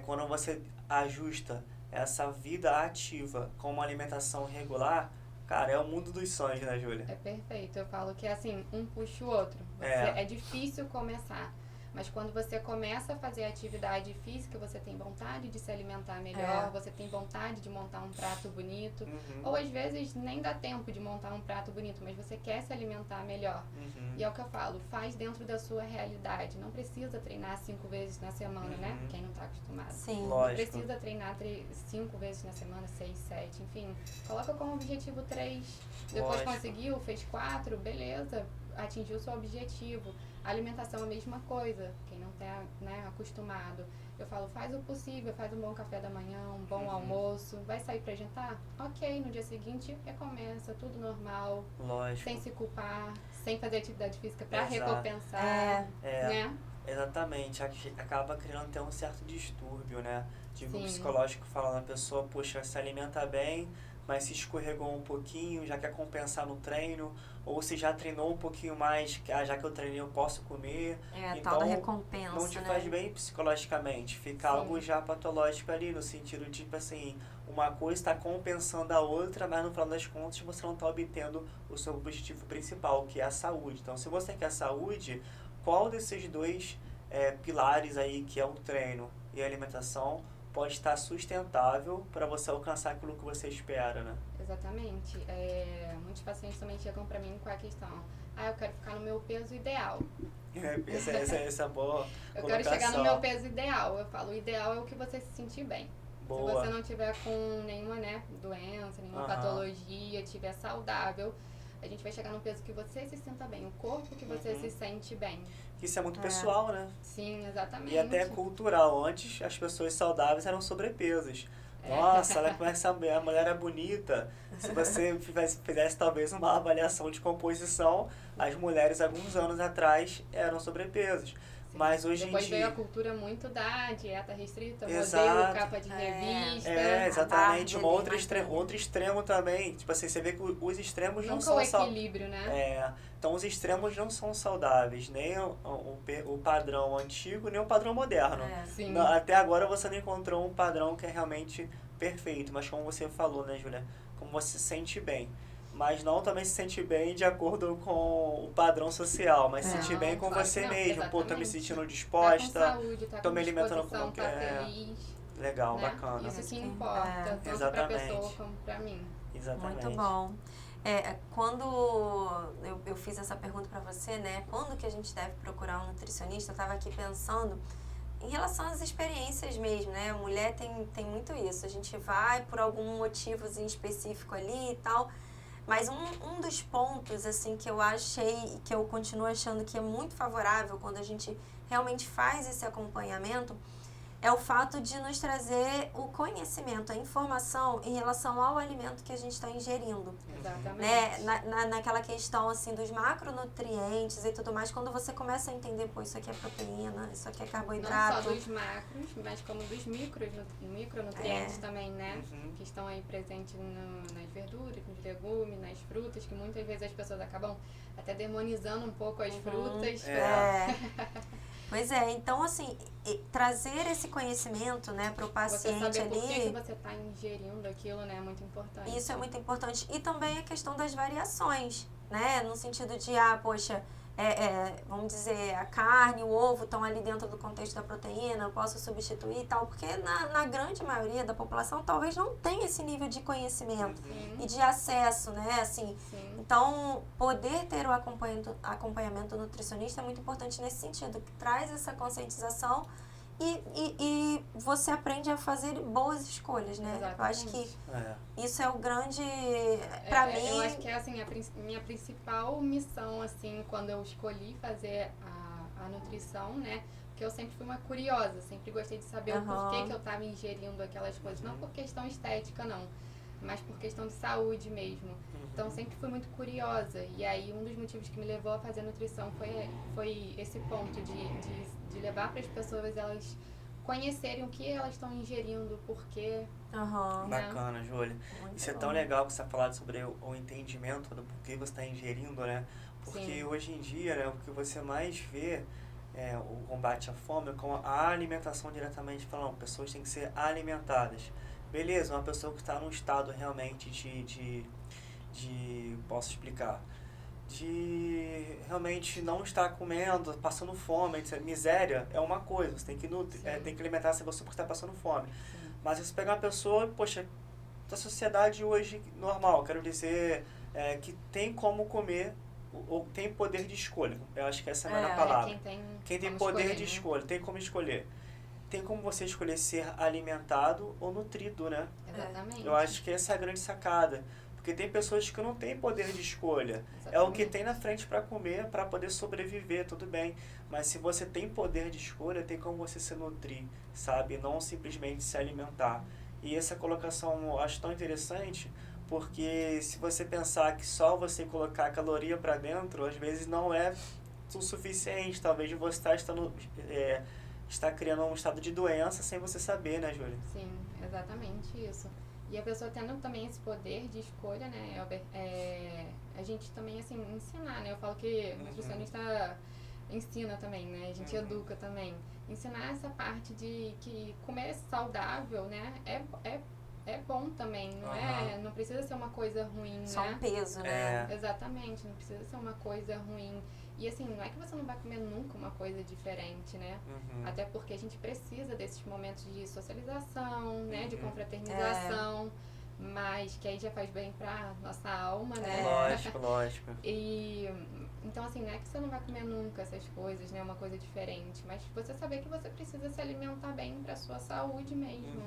Speaker 2: quando você ajusta essa vida ativa com uma alimentação regular. Cara, é o mundo dos sonhos, né, Júlia?
Speaker 3: É perfeito. Eu falo que assim, um puxa o outro. É difícil começar. Mas quando você começa a fazer atividade física, você tem vontade de se alimentar melhor, você tem vontade de montar um prato bonito. Ou às vezes nem dá tempo de montar um prato bonito, mas você quer se alimentar melhor. E é o que eu falo, faz dentro da sua realidade. Não precisa treinar 5 vezes na semana, né? Quem não tá acostumado.
Speaker 1: Sim.
Speaker 2: Lógico.
Speaker 3: Não precisa treinar 5 vezes na semana, 6, 7, enfim. Coloca como objetivo 3. Depois conseguiu, fez 4, beleza. Atingiu o seu objetivo. A alimentação é a mesma coisa, quem não está acostumado. Eu falo, faz o possível, faz um bom café da manhã, um bom almoço. Vai sair para jantar? Ok, no dia seguinte recomeça, tudo normal.
Speaker 2: Lógico.
Speaker 3: Sem se culpar, sem fazer atividade física para recompensar. Né?
Speaker 2: Exatamente, acaba criando até um certo distúrbio, né? Tipo, psicológico falando, a pessoa, poxa, se alimenta bem, mas se escorregou um pouquinho, já quer compensar no treino, ou se já treinou um pouquinho mais, já que eu treinei eu posso comer.
Speaker 1: Então,
Speaker 2: então,
Speaker 1: tal da recompensa,
Speaker 2: não te faz bem psicologicamente, fica algo já patológico ali, no sentido de, tipo assim, uma coisa está compensando a outra, mas no final das contas você não está obtendo o seu objetivo principal, que é a saúde. Então, se você quer saúde, qual desses dois pilares aí, que é o treino e a alimentação, pode estar sustentável para você alcançar aquilo que você espera, né?
Speaker 3: Exatamente. Muitos pacientes também chegam para mim com a questão, eu quero ficar no meu peso ideal.
Speaker 2: Essa é boa
Speaker 3: Eu quero chegar no meu peso ideal. Eu falo, o ideal é o que você se sentir bem.
Speaker 2: Boa.
Speaker 3: Se você não tiver com nenhuma doença, nenhuma patologia, tiver saudável, a gente vai chegar num peso que você se sinta bem, o corpo que você se sente bem.
Speaker 2: Isso é muito pessoal, né?
Speaker 3: Sim, exatamente.
Speaker 2: E até cultural. Antes, as pessoas saudáveis eram sobrepesas. Nossa, olha como é que essa mulher é bonita. Se você fizesse talvez uma avaliação de composição, as mulheres, alguns anos atrás, eram sobrepesas. Mas hoje
Speaker 3: Depois
Speaker 2: em dia...
Speaker 3: veio a cultura muito da dieta restrita, modelo, capa de revista.
Speaker 2: Exatamente. Outro extremo também. Tipo assim, você vê que os extremos não são saudáveis.
Speaker 3: Nunca o equilíbrio, né?
Speaker 2: Então os extremos não são saudáveis. Nem o padrão antigo, nem o padrão moderno.
Speaker 3: Sim.
Speaker 2: Até agora você não encontrou um padrão que é realmente perfeito. Mas como você falou, né, Júlia? Como você se sente bem. Mas não também se sente bem de acordo com o padrão social, mas se sentir bem com você mesmo.
Speaker 3: Exatamente.
Speaker 2: Pô, tô me sentindo disposta,
Speaker 3: tá com saúde,
Speaker 2: tô me alimentando como
Speaker 3: tá feliz.
Speaker 2: Legal,
Speaker 3: né?
Speaker 2: bacana.
Speaker 3: Isso que importa, tanto pra pessoa como pra mim.
Speaker 2: Exatamente.
Speaker 1: Muito bom. Quando eu fiz essa pergunta pra você, né? Quando que a gente deve procurar um nutricionista? Eu tava aqui pensando em relação às experiências mesmo, né? A mulher tem muito isso. A gente vai por algum motivo específico ali e tal. Mas um dos pontos, assim, que eu achei e que eu continuo achando que é muito favorável quando a gente realmente faz esse acompanhamento é o fato de nos trazer o conhecimento, a informação em relação ao alimento que a gente está ingerindo.
Speaker 3: Exatamente.
Speaker 1: Né? Naquela questão, assim, dos macronutrientes e tudo mais, quando você começa a entender, pô, isso aqui é proteína, isso aqui é carboidrato.
Speaker 3: Não só dos macros, mas como dos micronutrientes também, né? Que estão aí presentes nas verduras, nos legumes, nas frutas, que muitas vezes as pessoas acabam até demonizando um pouco as frutas.
Speaker 1: Pois é, então assim, trazer esse conhecimento, né, para o paciente
Speaker 3: você saber
Speaker 1: ali...
Speaker 3: por que você está ingerindo aquilo, né, é muito importante.
Speaker 1: Isso é muito importante. E também a questão das variações, né, no sentido de, poxa, vamos dizer, a carne, o ovo estão ali dentro do contexto da proteína, eu posso substituir e tal, porque na grande maioria da população talvez não tenha esse nível de conhecimento e de acesso, né? Assim, então, poder ter o acompanhamento nutricionista é muito importante nesse sentido, que traz essa conscientização e você aprende a fazer boas escolhas, né?
Speaker 3: Exatamente.
Speaker 1: Eu acho que isso é o grande... Pra mim...
Speaker 3: Eu acho que é, assim, minha principal missão, assim, quando eu escolhi fazer a nutrição, né? Porque eu sempre fui uma curiosa, sempre gostei de saber o porquê que eu estava ingerindo aquelas coisas. Não por questão estética, não, mas por questão de saúde mesmo. Então, sempre fui muito curiosa. E aí, um dos motivos que me levou a fazer nutrição foi esse ponto de levar para as pessoas elas conhecerem o que elas estão ingerindo, o porquê.
Speaker 2: Bacana, Júlia. Isso é tão legal que você está falando sobre o entendimento do porquê você está ingerindo, né? Porque hoje em dia, né, o que você mais vê o combate à fome com a alimentação diretamente falando. Pessoas têm que ser alimentadas. Beleza, uma pessoa que está num estado realmente posso explicar, de realmente não estar comendo, passando fome, miséria é uma coisa, você tem que alimentar essa pessoa porque está passando fome. Mas se você pegar uma pessoa, poxa, da sociedade hoje normal, quero dizer, que tem como comer, ou tem poder de escolha, eu acho que essa é a melhor palavra. Quem tem poder de escolha, tem como escolher. Tem como você escolher ser alimentado ou nutrido, né?
Speaker 3: Exatamente.
Speaker 2: Eu acho que essa é a grande sacada. Porque tem pessoas que não têm poder de escolha. Exatamente. É o que tem na frente para comer, para poder sobreviver, tudo bem. Mas se você tem poder de escolha, tem como você se nutrir, sabe? Não simplesmente se alimentar. E essa colocação eu acho tão interessante, porque se você pensar que só você colocar caloria para dentro, às vezes não é o suficiente. Talvez você está criando um estado de doença sem você saber, né, Júlia?
Speaker 3: Sim, exatamente isso. E a pessoa tendo também esse poder de escolha, né, Elber, a gente também, assim, ensinar, né? Eu falo que o nutricionista ensina também, né? A gente educa também. Ensinar essa parte de que comer saudável, né, é bom também, não precisa ser uma coisa ruim,
Speaker 1: só
Speaker 3: né?
Speaker 1: um peso, né?
Speaker 3: Exatamente, não precisa ser uma coisa ruim. E assim, não é que você não vai comer nunca uma coisa diferente, né? Até porque a gente precisa desses momentos de socialização, né? De confraternização, mas que aí já faz bem pra nossa alma, né?
Speaker 2: Lógico.
Speaker 3: E então assim, não é que você não vai comer nunca essas coisas, né? Uma coisa diferente, mas você saber que você precisa se alimentar bem pra sua saúde mesmo.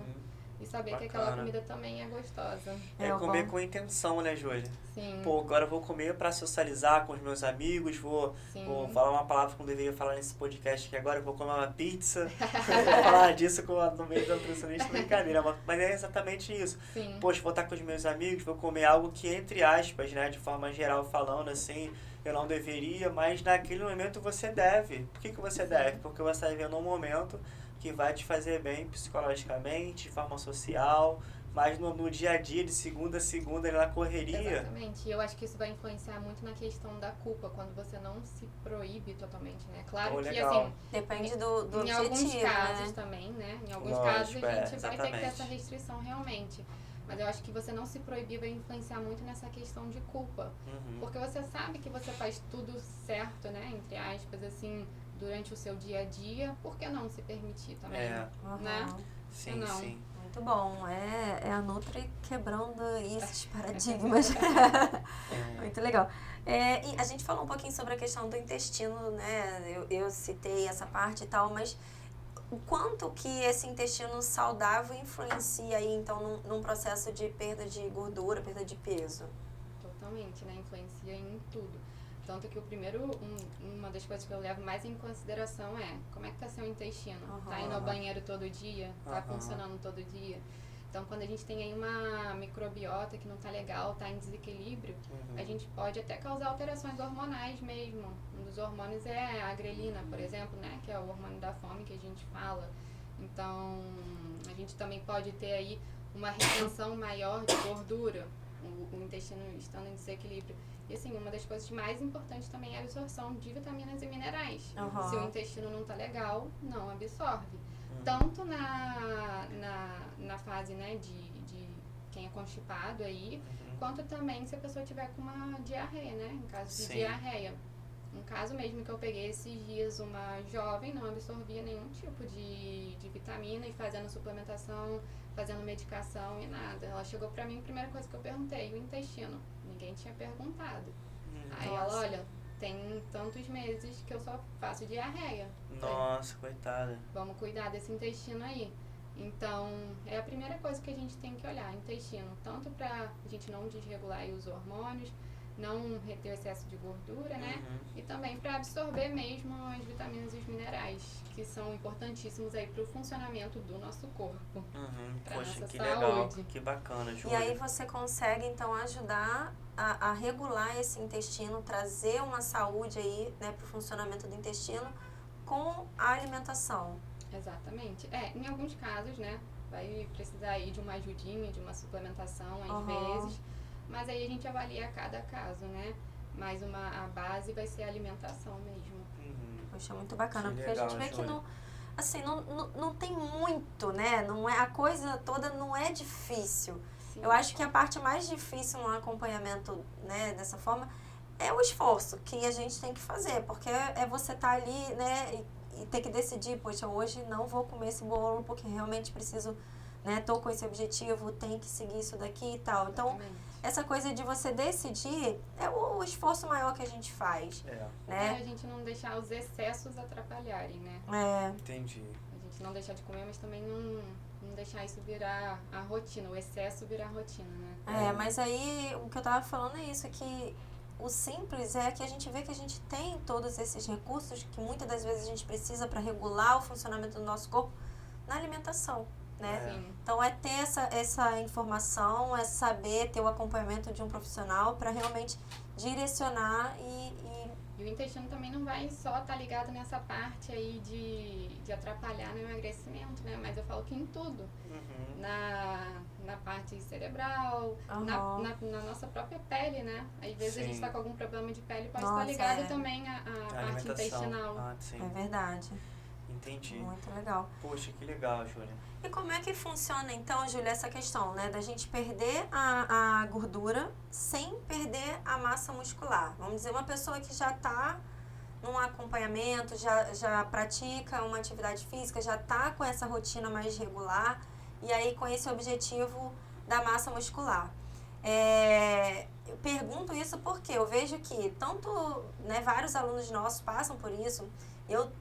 Speaker 3: E saber que aquela comida também é gostosa.
Speaker 2: Comer com intenção, né, Júlia?
Speaker 3: Sim.
Speaker 2: Pô, agora eu vou comer para socializar com os meus amigos, vou falar uma palavra que não deveria falar nesse podcast, que agora eu vou comer uma pizza. Eu vou falar disso no meio da nutricionista, brincadeira. Mas é exatamente isso.
Speaker 3: Sim.
Speaker 2: Poxa, vou estar com os meus amigos, vou comer algo que, entre aspas, né, de forma geral falando assim, eu não deveria, mas naquele momento você deve. Por que você deve? Porque você está vivendo um momento que vai te fazer bem psicologicamente, de forma social, mas no dia a dia, de segunda a segunda, na correria.
Speaker 3: Exatamente. E eu acho que isso vai influenciar muito na questão da culpa, quando você não se proíbe totalmente, né? Claro que, assim...
Speaker 1: Depende do objetivo,
Speaker 3: em alguns casos também, né? Em alguns casos a gente vai ter que ter essa restrição realmente. Mas eu acho que você não se proibir vai influenciar muito nessa questão de culpa. Porque você sabe que você faz tudo certo, né? Entre aspas, assim, durante o seu dia a dia, por que não se permitir também? Né?
Speaker 2: Sim, sim.
Speaker 1: Muito bom. É a Nutri quebrando esses paradigmas. Muito legal. E a gente falou um pouquinho sobre a questão do intestino, né? Eu citei essa parte e tal, mas o quanto que esse intestino saudável influencia aí, então, num processo de perda de gordura, perda de peso?
Speaker 3: Totalmente, né? Influencia em tudo. Tanto que uma das coisas que eu levo mais em consideração é como é que tá seu intestino? Tá indo ao banheiro todo dia? Tá funcionando todo dia? Então, quando a gente tem aí uma microbiota que não tá legal, tá em desequilíbrio, a gente pode até causar alterações hormonais mesmo. Um dos hormônios é a grelina, por exemplo, né? Que é o hormônio da fome que a gente fala. Então, a gente também pode ter aí uma retenção maior de gordura, o intestino estando em desequilíbrio. E assim, uma das coisas mais importantes também é a absorção de vitaminas e minerais. Se o intestino não tá legal, não absorve. Tanto na fase, né, de quem é constipado aí, quanto também se a pessoa tiver com uma diarreia, né, em caso de diarreia. Um caso mesmo que eu peguei esses dias, uma jovem não absorvia nenhum tipo de vitamina e fazendo suplementação, fazendo medicação e nada. Ela chegou pra mim, a primeira coisa que eu perguntei, o intestino. Ninguém tinha perguntado. Aí ela, olha, tem tantos meses que eu só faço diarreia.
Speaker 2: Nossa, coitada.
Speaker 3: Vamos cuidar desse intestino aí. Então, é a primeira coisa que a gente tem que olhar, intestino, tanto pra gente não desregular aí os hormônios, não reter o excesso de gordura, né? E também para absorver mesmo as vitaminas e os minerais, que são importantíssimos aí para o funcionamento do nosso corpo. Pra
Speaker 2: Poxa,
Speaker 3: nossa
Speaker 2: que
Speaker 3: saúde.
Speaker 2: legal, que bacana, Júlia.
Speaker 1: E aí você consegue, então, ajudar a regular esse intestino, trazer uma saúde aí, né, para o funcionamento do intestino com a alimentação.
Speaker 3: Exatamente. Em alguns casos, né, vai precisar aí de uma ajudinha, de uma suplementação, às vezes, mas aí a gente avalia cada caso, né? Mas a base vai ser a alimentação mesmo.
Speaker 1: Poxa, muito bacana,
Speaker 2: Que
Speaker 1: porque
Speaker 2: legal,
Speaker 1: a gente vê que
Speaker 2: Júlia.
Speaker 1: não, assim, não tem muito, né? Não é, a coisa toda não é difícil.
Speaker 3: Sim.
Speaker 1: Eu acho que a parte mais difícil no acompanhamento, né, dessa forma, é o esforço que a gente tem que fazer, porque é você estar ali, né, e ter que decidir, poxa, hoje não vou comer esse bolo porque realmente preciso, né, tô com esse objetivo, tenho que seguir isso daqui e tal. Então,
Speaker 3: Exatamente.
Speaker 1: essa coisa de você decidir é o esforço maior que a gente faz, né?
Speaker 3: A gente não deixar os excessos atrapalharem, né?
Speaker 2: Entendi.
Speaker 3: A gente não deixar de comer, mas também não deixar isso virar a rotina, o excesso virar a rotina, né?
Speaker 1: Mas aí o que eu tava falando é isso, que o simples é que a gente vê que a gente tem todos esses recursos que muitas das vezes a gente precisa para regular o funcionamento do nosso corpo na alimentação, né?
Speaker 3: Sim.
Speaker 1: Então é ter essa informação, é saber ter o acompanhamento de um profissional para realmente direcionar
Speaker 3: E o intestino também não vai só estar ligado nessa parte aí de atrapalhar no emagrecimento, né? Mas eu falo que em tudo. Na parte cerebral, na nossa própria pele, né? Às vezes a gente está com algum problema de pele, pode estar ligado também à parte intestinal.
Speaker 1: É verdade.
Speaker 2: Entendi.
Speaker 1: Muito legal.
Speaker 2: Poxa, que legal, Júlia.
Speaker 1: E como é que funciona, então, Júlia, essa questão, né? Da gente perder a gordura sem perder a massa muscular. Vamos dizer, uma pessoa que já está num acompanhamento, já pratica uma atividade física, já está com essa rotina mais regular, e aí com esse objetivo da massa muscular. Eu pergunto isso porque eu vejo que tanto, né, vários alunos nossos passam por isso.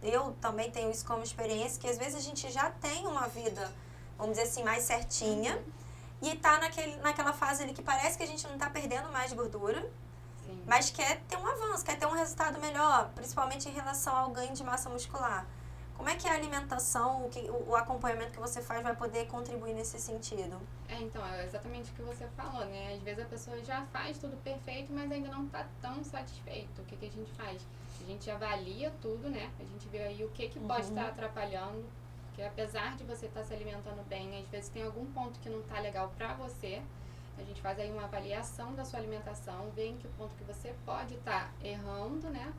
Speaker 1: Eu também tenho isso como experiência, que às vezes a gente já tem uma vida, vamos dizer assim, mais certinha, e tá naquela fase ali que parece que a gente não tá perdendo mais gordura,
Speaker 3: Sim.
Speaker 1: mas quer ter um avanço, quer ter um resultado melhor, principalmente em relação ao ganho de massa muscular. Como é que a alimentação, o acompanhamento que você faz vai poder contribuir nesse sentido?
Speaker 3: Então, é exatamente o que você falou, né? Às vezes a pessoa já faz tudo perfeito, mas ainda não está tão satisfeito. O que a gente faz? A gente avalia tudo, né? A gente vê aí o que pode estar atrapalhando. Porque apesar de você estar se alimentando bem, às vezes tem algum ponto que não está legal para você. A gente faz aí uma avaliação da sua alimentação, vê em que ponto que você pode estar errando, né?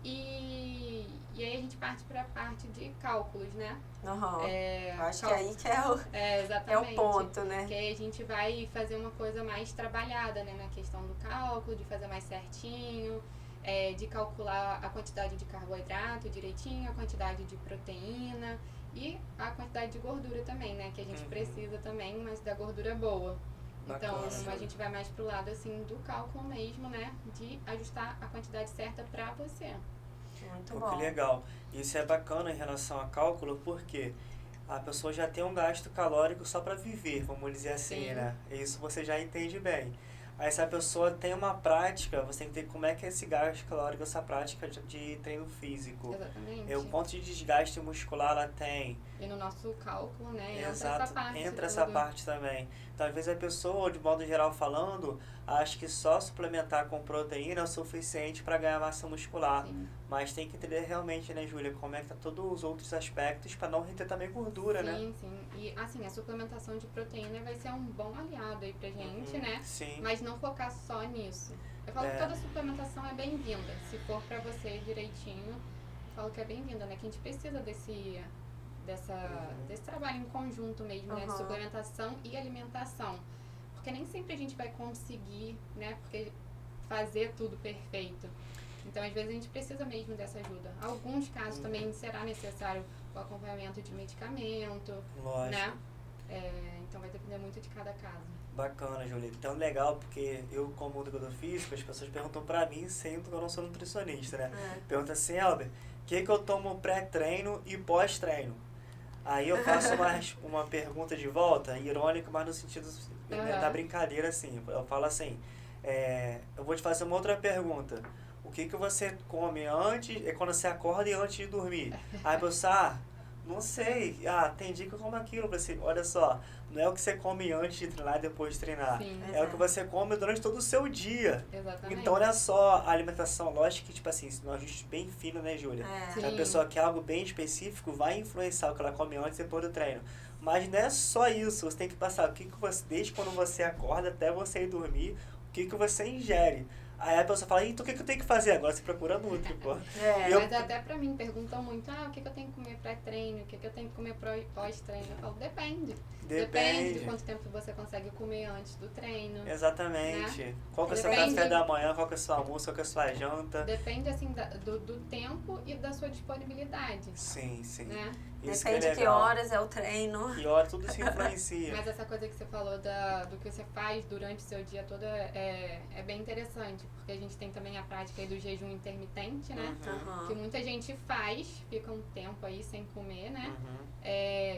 Speaker 3: E aí a gente parte para a parte de cálculos, né?
Speaker 1: Eu acho que aí que é o ponto, né?
Speaker 3: Que aí a gente vai fazer uma coisa mais trabalhada, né? Na questão do cálculo, de fazer mais certinho, de calcular a quantidade de carboidrato direitinho, a quantidade de proteína e a quantidade de gordura também, né? Que a gente precisa também, mas da gordura boa.
Speaker 2: Bacana.
Speaker 3: Então, a gente vai mais pro lado, assim, do cálculo mesmo, né? De ajustar a quantidade certa pra você.
Speaker 1: Muito
Speaker 2: Pô,
Speaker 1: bom.
Speaker 2: que legal. Isso é bacana em relação a cálculo, porque a pessoa já tem um gasto calórico só para viver, vamos dizer assim,
Speaker 3: Sim.
Speaker 2: né? Isso você já entende bem. Aí se a pessoa tem uma prática, você tem que ver como é que é esse gasto calórico, essa prática de treino físico.
Speaker 3: Exatamente.
Speaker 2: O quanto de desgaste muscular ela tem.
Speaker 3: E no nosso cálculo, né?
Speaker 2: Exato,
Speaker 3: Entra
Speaker 2: essa parte também. Então, às vezes a pessoa, de modo geral falando, acha que só suplementar com proteína é o suficiente para ganhar massa muscular.
Speaker 3: Sim.
Speaker 2: Mas tem que entender realmente, né, Júlia, como é que tá todos os outros aspectos para não reter também gordura, né?
Speaker 3: Sim. E, assim, a suplementação de proteína vai ser um bom aliado aí pra gente, né?
Speaker 2: Sim.
Speaker 3: Mas não focar só nisso. Eu falo que toda suplementação é bem-vinda. Se for pra você direitinho, eu falo que é bem-vinda, né? Que a gente precisa desse trabalho em conjunto mesmo, né? De suplementação e alimentação. Porque nem sempre a gente vai conseguir, né? Porque fazer tudo perfeito. Então, às vezes, a gente precisa mesmo dessa ajuda. Alguns casos também será necessário o acompanhamento de medicamento,
Speaker 2: Lógico.
Speaker 3: né? Então, vai depender muito de cada caso.
Speaker 2: Bacana, Julieta. Então, legal, porque eu, como educador físico, as pessoas perguntam pra mim, sendo que eu não sou nutricionista, né? Pergunta assim, Elber, o que eu tomo pré-treino e pós-treino? Aí eu faço uma pergunta de volta, irônica, mas no sentido da brincadeira, assim. Eu falo assim, eu vou te fazer uma outra pergunta. O que você come antes, quando você acorda e antes de dormir? Aí você, não sei. Tem dia que eu como aquilo. Assim, olha só, não é o que você come antes de treinar e depois de treinar.
Speaker 3: Sim,
Speaker 2: é o que você come durante todo o seu dia.
Speaker 3: Exatamente.
Speaker 2: Então, olha só, a alimentação, lógico que, tipo assim, se um ajuste bem fino, né, Júlia? Se a pessoa quer algo bem específico, vai influenciar o que ela come antes e depois do treino. Mas não é só isso, você tem que passar o que você, desde quando você acorda até você ir dormir, o que você ingere. Aí a pessoa fala, então o que eu tenho que fazer? Agora você procura Nutri, pô.
Speaker 3: Mas até pra mim, perguntam muito, o que eu tenho que comer pré-treino, o que eu tenho que comer pós-treino? Eu falo, depende. Depende de quanto tempo você consegue comer antes do treino.
Speaker 2: Exatamente. Né? Qual que é o seu café da manhã, qual que é o seu almoço, qual que é a sua janta.
Speaker 3: Depende, assim, do tempo e da sua disponibilidade.
Speaker 2: Sim.
Speaker 3: Né?
Speaker 2: Isso
Speaker 1: depende de que horas é o treino.
Speaker 2: Que hora tudo se influencia.
Speaker 3: Mas essa coisa que você falou do que você faz durante o seu dia todo é bem interessante. Porque a gente tem também a prática aí do jejum intermitente, né? Que muita gente faz, fica um tempo aí sem comer, né?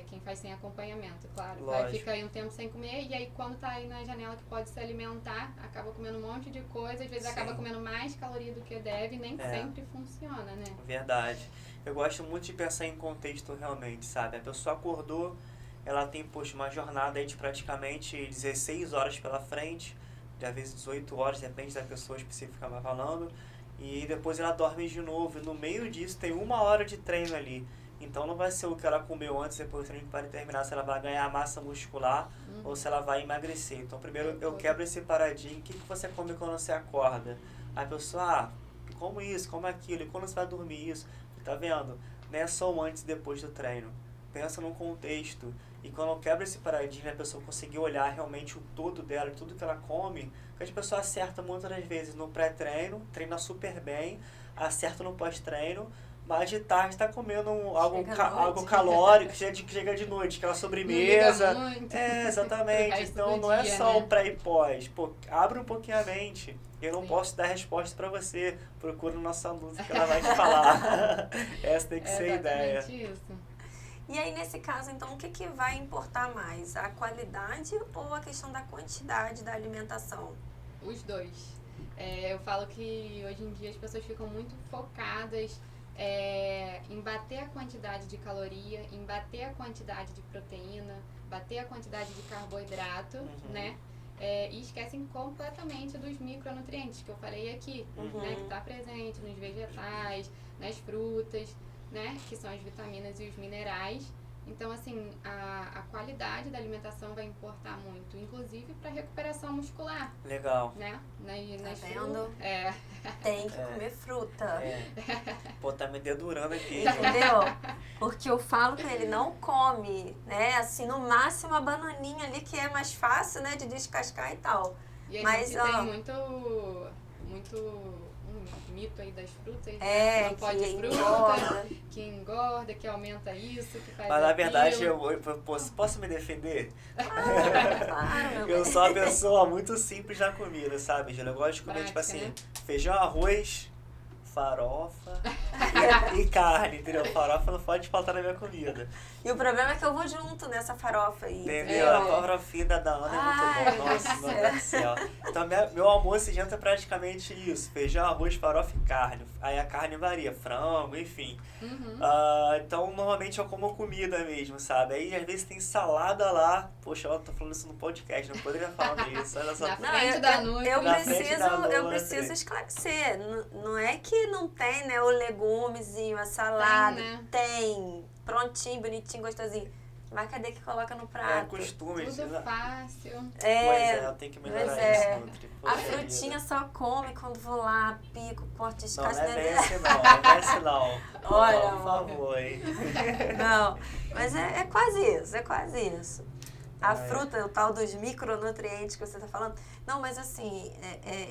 Speaker 3: Quem faz sem acompanhamento, claro. Vai ficar aí um tempo sem comer e aí quando tá aí na janela que pode se alimentar, acaba comendo um monte de coisa, às vezes acaba comendo mais caloria do que deve e nem sempre funciona, né?
Speaker 2: Verdade. Eu gosto muito de pensar em contexto realmente, sabe? A pessoa acordou, ela tem, uma jornada aí de praticamente 16 horas pela frente, às vezes 18 horas, depende da pessoa específica vai falando, e depois ela dorme de novo, e no meio disso tem 1 hora de treino ali. Então não vai ser o que ela comeu antes, depois do treino para determinar se ela vai ganhar massa muscular ou se ela vai emagrecer. Então primeiro eu quebro esse paradigma, o que você come quando você acorda? Aí a pessoa, como isso, como aquilo, e quando você vai dormir isso? Tá vendo? Não é só o antes e depois do treino. Pensa num contexto. E quando eu quebro esse paradigma, a pessoa conseguir olhar realmente o todo dela, tudo que ela come, porque a pessoa acerta muitas das vezes no pré-treino, treina super bem, acerta no pós-treino, mas de tarde está comendo algo calórico, chega de noite, aquela sobremesa.
Speaker 3: Não liga muito.
Speaker 2: Exatamente. Então não é
Speaker 3: dia,
Speaker 2: só
Speaker 3: né?
Speaker 2: o pré e pós. Pô, abre um pouquinho a mente. Eu não posso dar resposta para você. Procura nossa Nutri que ela vai te falar. Essa tem que ser a ideia.
Speaker 3: Isso.
Speaker 1: E aí, nesse caso, então, o que vai importar mais? A qualidade ou a questão da quantidade da alimentação?
Speaker 3: Os dois. Eu falo que hoje em dia as pessoas ficam muito focadas em bater a quantidade de caloria, em bater a quantidade de proteína, bater a quantidade de carboidrato, né? E esquecem completamente dos micronutrientes que eu falei aqui, né? Que está presente nos vegetais, nas frutas, né? Que são as vitaminas e os minerais. Então, assim, a qualidade da alimentação vai importar muito, inclusive para recuperação muscular.
Speaker 2: Legal.
Speaker 3: Né? Nas
Speaker 1: vendo? Tem que comer fruta.
Speaker 2: Pô, tá me dedurando aqui.
Speaker 1: Entendeu? Porque eu falo pra ele, não come, né? Assim, no máximo a bananinha ali, que é mais fácil, né? De descascar e tal.
Speaker 3: E a
Speaker 1: Mas,
Speaker 3: gente tem muito mito aí das frutas, né? Que não pode fruta,
Speaker 1: engorda.
Speaker 3: que engorda, que aumenta isso, que faz
Speaker 2: Mas na
Speaker 3: aquilo.
Speaker 2: verdade, posso me defender?
Speaker 1: Claro, meu
Speaker 2: Eu
Speaker 1: bem.
Speaker 2: sou uma pessoa muito simples na comida, sabe, Gila? Eu gosto de comer,
Speaker 3: Prática,
Speaker 2: tipo assim,
Speaker 3: né?
Speaker 2: feijão, arroz, farofa e carne, entendeu? Farofa não pode faltar na minha comida.
Speaker 1: E o problema é que eu vou junto nessa farofa aí.
Speaker 2: Entendeu? A farofinha da Ana é muito bom. Nossa, meu Deus do céu. Então, meu almoço e janta é praticamente isso. Feijão, arroz, farofa e carne. Aí a carne varia, frango, enfim. Então, normalmente eu como comida mesmo, sabe? Aí, às vezes, tem salada lá. Poxa, eu tô falando isso no podcast, não poderia falar isso. Olha só.
Speaker 3: Na frente da Nutri.
Speaker 1: Eu preciso esclarecer. Não é que não tem, né, o legumezinho, a salada.
Speaker 3: Tem, né?
Speaker 1: Tem. Prontinho, bonitinho, gostosinho. Mas cadê que coloca no prato?
Speaker 2: É costume.
Speaker 3: Tudo fácil.
Speaker 2: Pois eu tenho que melhorar isso, Nutri.
Speaker 1: A
Speaker 2: Poxa
Speaker 1: frutinha
Speaker 2: vida.
Speaker 1: só come quando vou lá, pico, corto,
Speaker 2: Não,
Speaker 1: descasco.
Speaker 2: não é bem assim não, não é bem assim não.
Speaker 1: Olha,
Speaker 2: por favor, hein.
Speaker 1: Não, mas é quase isso, é quase isso. A fruta, o tal dos micronutrientes que você está falando. Não, mas assim,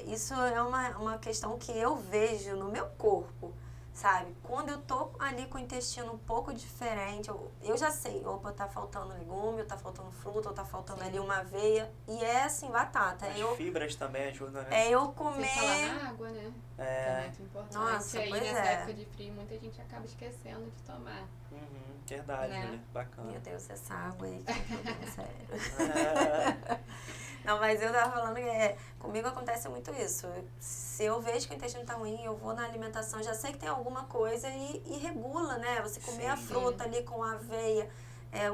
Speaker 1: isso é uma questão que eu vejo no meu corpo, sabe? Quando eu tô ali com o intestino um pouco diferente, eu já sei, opa, tá faltando legume, ou tá faltando fruta, ou tá faltando ali uma aveia. E é assim, batata.
Speaker 2: As fibras também ajudam, né?
Speaker 1: Eu comer...
Speaker 3: Sem falar na água, né? Que é muito importante.
Speaker 1: Nossa,
Speaker 3: aí
Speaker 1: pois
Speaker 3: nessa
Speaker 1: é.
Speaker 3: época de frio, muita gente acaba esquecendo de tomar.
Speaker 2: Verdade,
Speaker 3: né?
Speaker 2: Júlia. Bacana.
Speaker 1: Meu Deus, essa água aí, que sério. Não, mas eu tava falando que comigo acontece muito isso. Se eu vejo que o intestino tá ruim, eu vou na alimentação, já sei que tem alguma coisa e regula, né? Você comer a fruta ali com a aveia,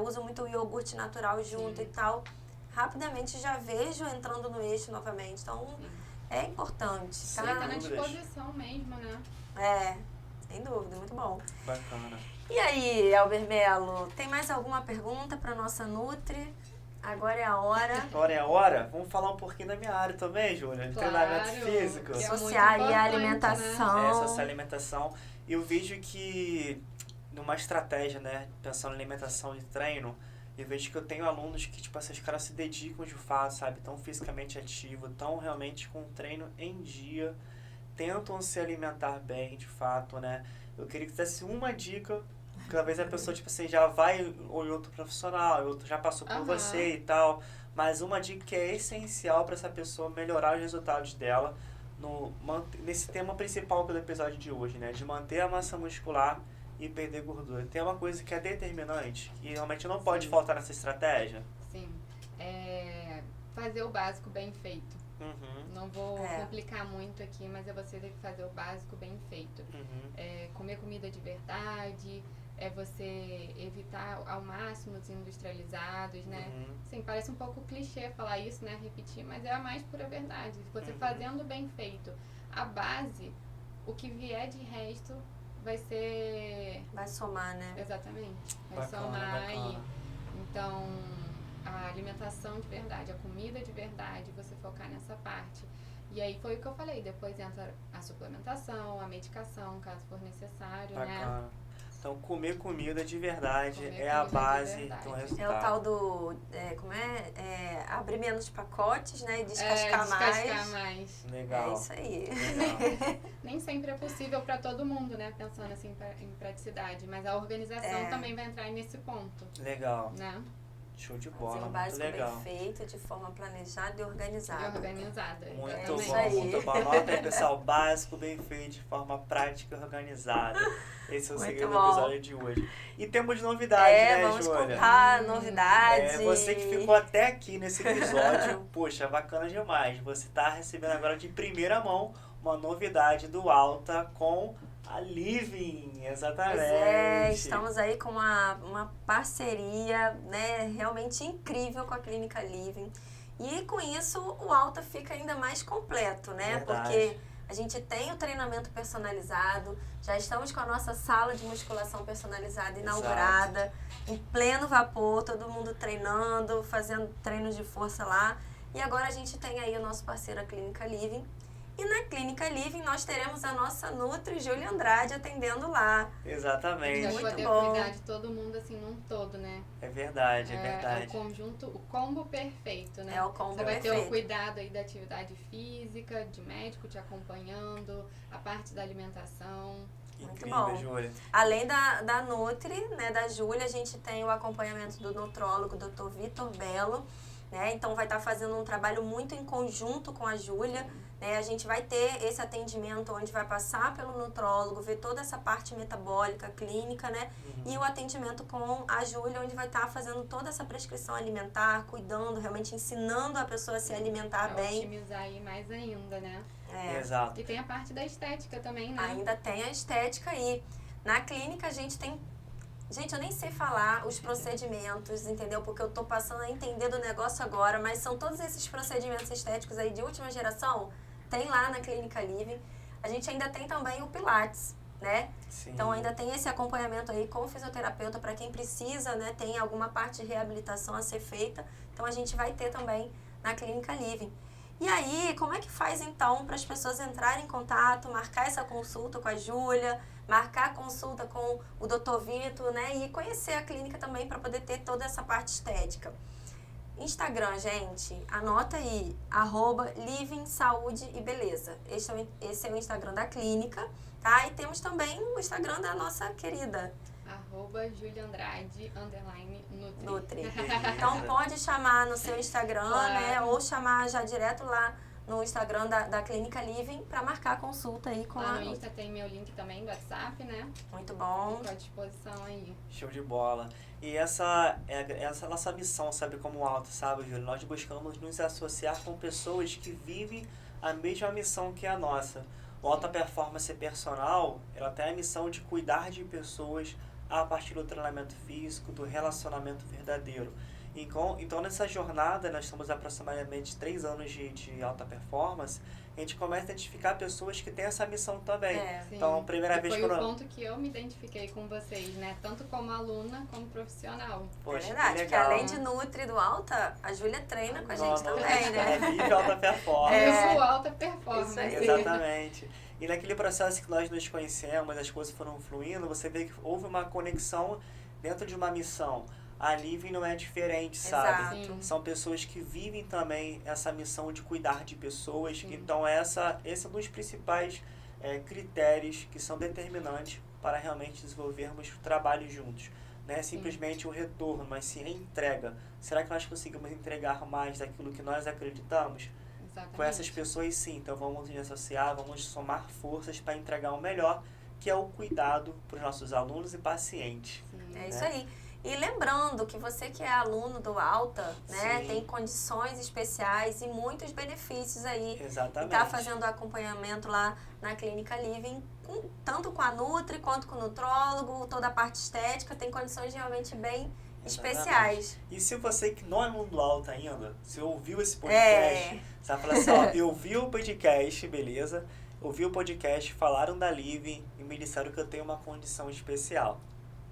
Speaker 1: uso muito o iogurte natural junto e tal. Rapidamente já vejo entrando no eixo novamente. Então, é importante, tá?
Speaker 3: Tá na disposição mesmo, né?
Speaker 1: Sem dúvida, muito bom.
Speaker 2: Bacana.
Speaker 1: E aí, Elber Melo, tem mais alguma pergunta para nossa Nutri? Agora é a hora.
Speaker 2: Agora é a hora? Vamos falar um pouquinho da minha área também, Júlia. De treinamento físico.
Speaker 1: Associar aí a alimentação.
Speaker 2: Né? Associar a alimentação. E eu vejo que, numa estratégia, né, pensando em alimentação e treino, eu vejo que eu tenho alunos que, tipo assim, os caras se dedicam de fato, sabe? Tão fisicamente ativos, tão realmente com o treino em dia, tentam se alimentar bem, de fato, né? Eu queria que desse uma dica, porque talvez a pessoa, tipo assim, já vai em outro profissional, outro já passou por você e tal, mas uma dica que é essencial para essa pessoa melhorar os resultados dela nesse tema principal do episódio de hoje, né? De manter a massa muscular e perder gordura. Tem uma coisa que é determinante e realmente não pode faltar nessa estratégia?
Speaker 3: Sim. Fazer o básico bem feito. Não vou complicar muito aqui, mas é você ter que fazer o básico bem feito. Comer comida de verdade, você evitar ao máximo os industrializados, né? Sim, parece um pouco clichê falar isso, né? Repetir, mas é a mais pura verdade. Você fazendo bem feito a base, o que vier de resto vai
Speaker 1: somar, né?
Speaker 3: Exatamente. Vai somar aí. Então, a alimentação de verdade, a comida de verdade, você focar nessa parte. E aí foi o que eu falei, depois entra a suplementação, a medicação, caso for necessário, né?
Speaker 2: Então, comer comida de verdade a base do resultado.
Speaker 1: É o tal do, abrir menos pacotes, né? E descascar mais.
Speaker 2: Legal.
Speaker 1: É isso aí.
Speaker 2: Legal.
Speaker 3: Nem sempre é possível para todo mundo, né? Pensando assim em praticidade, mas a organização também vai entrar nesse ponto.
Speaker 2: Legal.
Speaker 3: Né?
Speaker 2: Show de bola,
Speaker 1: um básico
Speaker 2: muito legal.
Speaker 1: bem feito, de forma planejada e organizada.
Speaker 2: Muito bom, muito bom. Anota aí, pessoal, básico bem feito, de forma prática e organizada. Esse é o segredo do episódio de hoje. E temos novidades, né,
Speaker 1: vamos
Speaker 2: Júlia?
Speaker 1: contar novidades.
Speaker 2: Você que ficou até aqui nesse episódio, poxa, bacana demais. Você está recebendo agora de primeira mão uma novidade do Alta com a Living, exatamente.
Speaker 1: Estamos aí com uma parceria, né, realmente incrível com a Clínica Living. E com isso o Alta fica ainda mais completo, né?
Speaker 2: Verdade.
Speaker 1: Porque a gente tem o treinamento personalizado, já estamos com a nossa sala de musculação personalizada inaugurada, em pleno vapor, todo mundo treinando, fazendo treinos de força lá. E agora a gente tem aí o nosso parceiro, a Clínica Living. E na Clínica Living nós teremos a nossa Nutri Júlia Andrade atendendo lá.
Speaker 2: Exatamente.
Speaker 3: A gente vai poder cuidar de todo mundo assim num todo, né?
Speaker 2: É verdade, é verdade.
Speaker 3: É o conjunto, o combo perfeito, né?
Speaker 1: É o combo
Speaker 3: Você vai
Speaker 1: perfeito.
Speaker 3: ter o cuidado aí da atividade física, de médico te acompanhando, a parte da alimentação.
Speaker 2: Incrível, Júlia.
Speaker 1: Além da Nutri, né, da Júlia, a gente tem o acompanhamento do nutrólogo, Dr. Vitor Belo, né? Então vai estar fazendo um trabalho muito em conjunto com a Júlia, né? A gente vai ter esse atendimento onde vai passar pelo nutrólogo, ver toda essa parte metabólica, clínica, né? E o atendimento com a Júlia, onde vai estar fazendo toda essa prescrição alimentar, cuidando, realmente ensinando a pessoa a se alimentar bem.
Speaker 3: Otimizar aí mais ainda, né?
Speaker 2: Exato.
Speaker 3: E tem a parte da estética também, né?
Speaker 1: Ainda tem a estética aí. Na clínica a gente tem... Gente, eu nem sei falar os procedimentos, entendeu? Porque eu tô passando a entender do negócio agora, mas são todos esses procedimentos estéticos aí de última geração, tem lá na Clínica Living. A gente ainda tem também o Pilates, né?
Speaker 2: Sim.
Speaker 1: Então ainda tem esse acompanhamento aí com o fisioterapeuta para quem precisa, né? Tem alguma parte de reabilitação a ser feita. Então a gente vai ter também na Clínica Living. E aí, como é que faz então para as pessoas entrarem em contato, marcar essa consulta com a Júlia, marcar a consulta com o Dr. Vitor, né? E conhecer a clínica também para poder ter toda essa parte estética. Instagram, gente, anota aí, @Living Saúde e Beleza. Esse é o Instagram da clínica, tá? E temos também o Instagram da nossa querida
Speaker 3: @JuliaAndrade _Nutri.
Speaker 1: Nutri. Então pode chamar no seu Instagram,
Speaker 3: Claro.
Speaker 1: né? Ou chamar já direto lá no Instagram da Clínica Living para marcar a consulta aí com
Speaker 3: Lá
Speaker 1: a
Speaker 3: no
Speaker 1: Nutri.
Speaker 3: Insta tem meu link também do WhatsApp, né?
Speaker 1: Muito bom.
Speaker 3: Fico à disposição aí.
Speaker 2: Show de bola. E essa é a nossa missão, sabe, como Alta, sabe, Júlio? Nós buscamos nos associar com pessoas que vivem a mesma missão que a nossa. O Alta Performance Personal, ela tem a missão de cuidar de pessoas a partir do treinamento físico, do relacionamento verdadeiro. Então, nessa jornada, nós estamos aproximadamente 3 anos de alta performance, a gente começa a identificar pessoas que têm essa missão também.
Speaker 3: Sim.
Speaker 2: Então, a primeira vez
Speaker 3: foi
Speaker 2: que
Speaker 3: o
Speaker 2: eu...
Speaker 3: ponto que eu me identifiquei com vocês, né? Tanto como aluna, como profissional.
Speaker 2: Poxa,
Speaker 1: É verdade,
Speaker 2: que
Speaker 1: porque
Speaker 2: legal.
Speaker 1: além de Nutri do Alta, a Júlia treina com a gente
Speaker 2: Não,
Speaker 1: também, né?
Speaker 2: Ela vive alta performance.
Speaker 1: É.
Speaker 3: Vivo alta performance.
Speaker 1: Isso aí.
Speaker 2: Exatamente. E naquele processo que nós nos conhecemos, as coisas foram fluindo, você vê que houve uma conexão dentro de uma missão. A Living não é diferente, sabe?
Speaker 1: Exato.
Speaker 3: Sim.
Speaker 2: São pessoas que vivem também essa missão de cuidar de pessoas.
Speaker 3: Sim.
Speaker 2: Então, esse é um dos principais critérios que são determinantes para realmente desenvolvermos o trabalho juntos. Não é simplesmente o retorno, mas sim a entrega. Será que nós conseguimos entregar mais daquilo que nós acreditamos?
Speaker 3: Exatamente.
Speaker 2: Com essas pessoas, sim. Então, vamos nos associar, vamos somar forças para entregar o melhor, que é o cuidado para os nossos alunos e pacientes.
Speaker 3: Sim.
Speaker 1: É isso aí. E lembrando que você que é aluno do Alta, né,
Speaker 2: Sim.
Speaker 1: tem condições especiais e muitos benefícios aí.
Speaker 2: Exatamente.
Speaker 1: E tá fazendo acompanhamento lá na Clínica Living, tanto com a Nutri quanto com o nutrólogo, toda a parte estética, tem condições realmente bem especiais.
Speaker 2: E se você que não é aluno do Alta ainda, se ouviu esse podcast, você vai falar assim, ó, eu vi o podcast, beleza? Ouvi o podcast, falaram da Living e me disseram que eu tenho uma condição especial.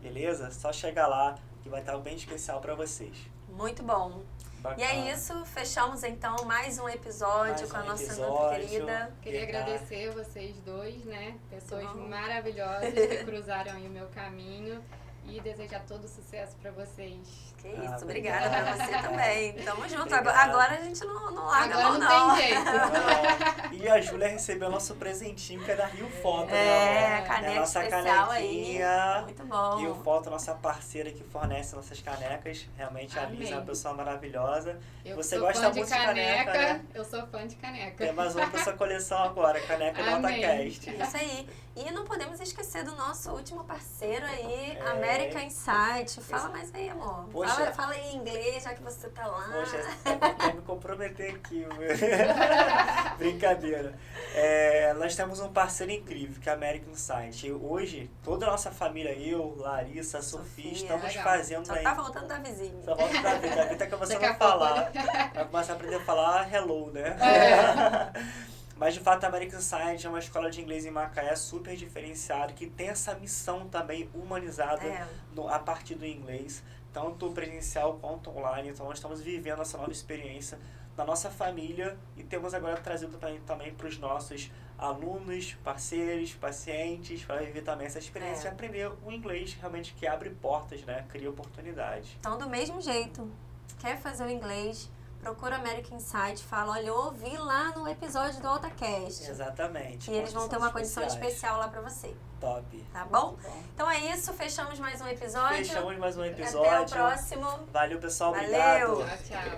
Speaker 2: Beleza? Só chegar lá que vai estar bem especial para vocês.
Speaker 1: Muito bom.
Speaker 2: Bacana.
Speaker 1: E é isso, fechamos então mais um episódio com a nossa Nutri
Speaker 2: episódio.
Speaker 1: querida.
Speaker 3: Queria
Speaker 2: Verdade.
Speaker 3: agradecer vocês dois, né? Pessoas
Speaker 1: Bom.
Speaker 3: maravilhosas que cruzaram aí o meu caminho. E desejar todo sucesso pra vocês.
Speaker 1: Que isso,
Speaker 2: Ah,
Speaker 1: obrigada pra você também. Tamo junto.
Speaker 2: Obrigado.
Speaker 1: Agora a gente não larga a
Speaker 3: Agora
Speaker 1: mão,
Speaker 3: não
Speaker 1: não.
Speaker 3: tem jeito.
Speaker 2: Não. E a Júlia recebeu nosso presentinho, que é da Rio Foto,
Speaker 1: É,
Speaker 2: né,
Speaker 1: a
Speaker 2: amor?
Speaker 1: caneca
Speaker 2: É nossa
Speaker 1: especial aí.
Speaker 2: canequinha.
Speaker 1: Muito bom.
Speaker 2: E o Foto, nossa parceira que fornece nossas canecas. Realmente a
Speaker 3: Amém.
Speaker 2: Liz é uma pessoa maravilhosa.
Speaker 3: Eu
Speaker 2: Você
Speaker 3: sou
Speaker 2: gosta
Speaker 3: fã de
Speaker 2: muito de caneca, né?
Speaker 3: Eu sou fã de caneca.
Speaker 2: Tem mais uma pra sua coleção agora, caneca do
Speaker 3: Amém.
Speaker 2: AltaCast.
Speaker 1: Isso aí. E não podemos esquecer do nosso último parceiro aí,
Speaker 2: É.
Speaker 1: American Insight. Fala mais aí, amor.
Speaker 2: Poxa.
Speaker 1: Fala em inglês, já que você tá lá.
Speaker 2: Poxa, eu me comprometer aqui. Brincadeira. Nós temos um parceiro incrível, que é a American Insight. E hoje, toda a nossa família, eu, Larissa, a Sofia, estamos
Speaker 3: legal.
Speaker 2: fazendo
Speaker 1: Só
Speaker 2: aí.
Speaker 1: tá voltando da vizinha.
Speaker 2: Só volta da vida. A vida tá começando
Speaker 3: Daqui
Speaker 2: a
Speaker 3: a pouco,
Speaker 2: falar. Vai começar a aprender a falar hello, né? Mas de fato a American Insight é uma escola de inglês em Macaé super diferenciada, que tem essa missão também humanizada
Speaker 1: É.
Speaker 2: a partir do inglês, tanto presencial quanto online. Então nós estamos vivendo essa nova experiência na nossa família e temos agora trazido também para os nossos alunos, parceiros, pacientes, para viver também essa experiência
Speaker 1: É.
Speaker 2: e aprender o inglês realmente, que abre portas, né? Cria oportunidades.
Speaker 1: Então, do mesmo jeito, quer fazer o inglês, procura American Insight, fala, olha, eu ouvi lá no episódio do AltaCast.
Speaker 2: Exatamente.
Speaker 1: E eles vão ter uma condição especial lá pra você,
Speaker 2: Top.
Speaker 1: tá bom?
Speaker 3: Tá bom.
Speaker 1: Então é isso, fechamos mais um episódio.
Speaker 2: Fechamos mais um episódio.
Speaker 1: Até o próximo.
Speaker 2: Valeu, pessoal.
Speaker 1: Valeu.
Speaker 2: Obrigado.
Speaker 3: Tchau, tchau.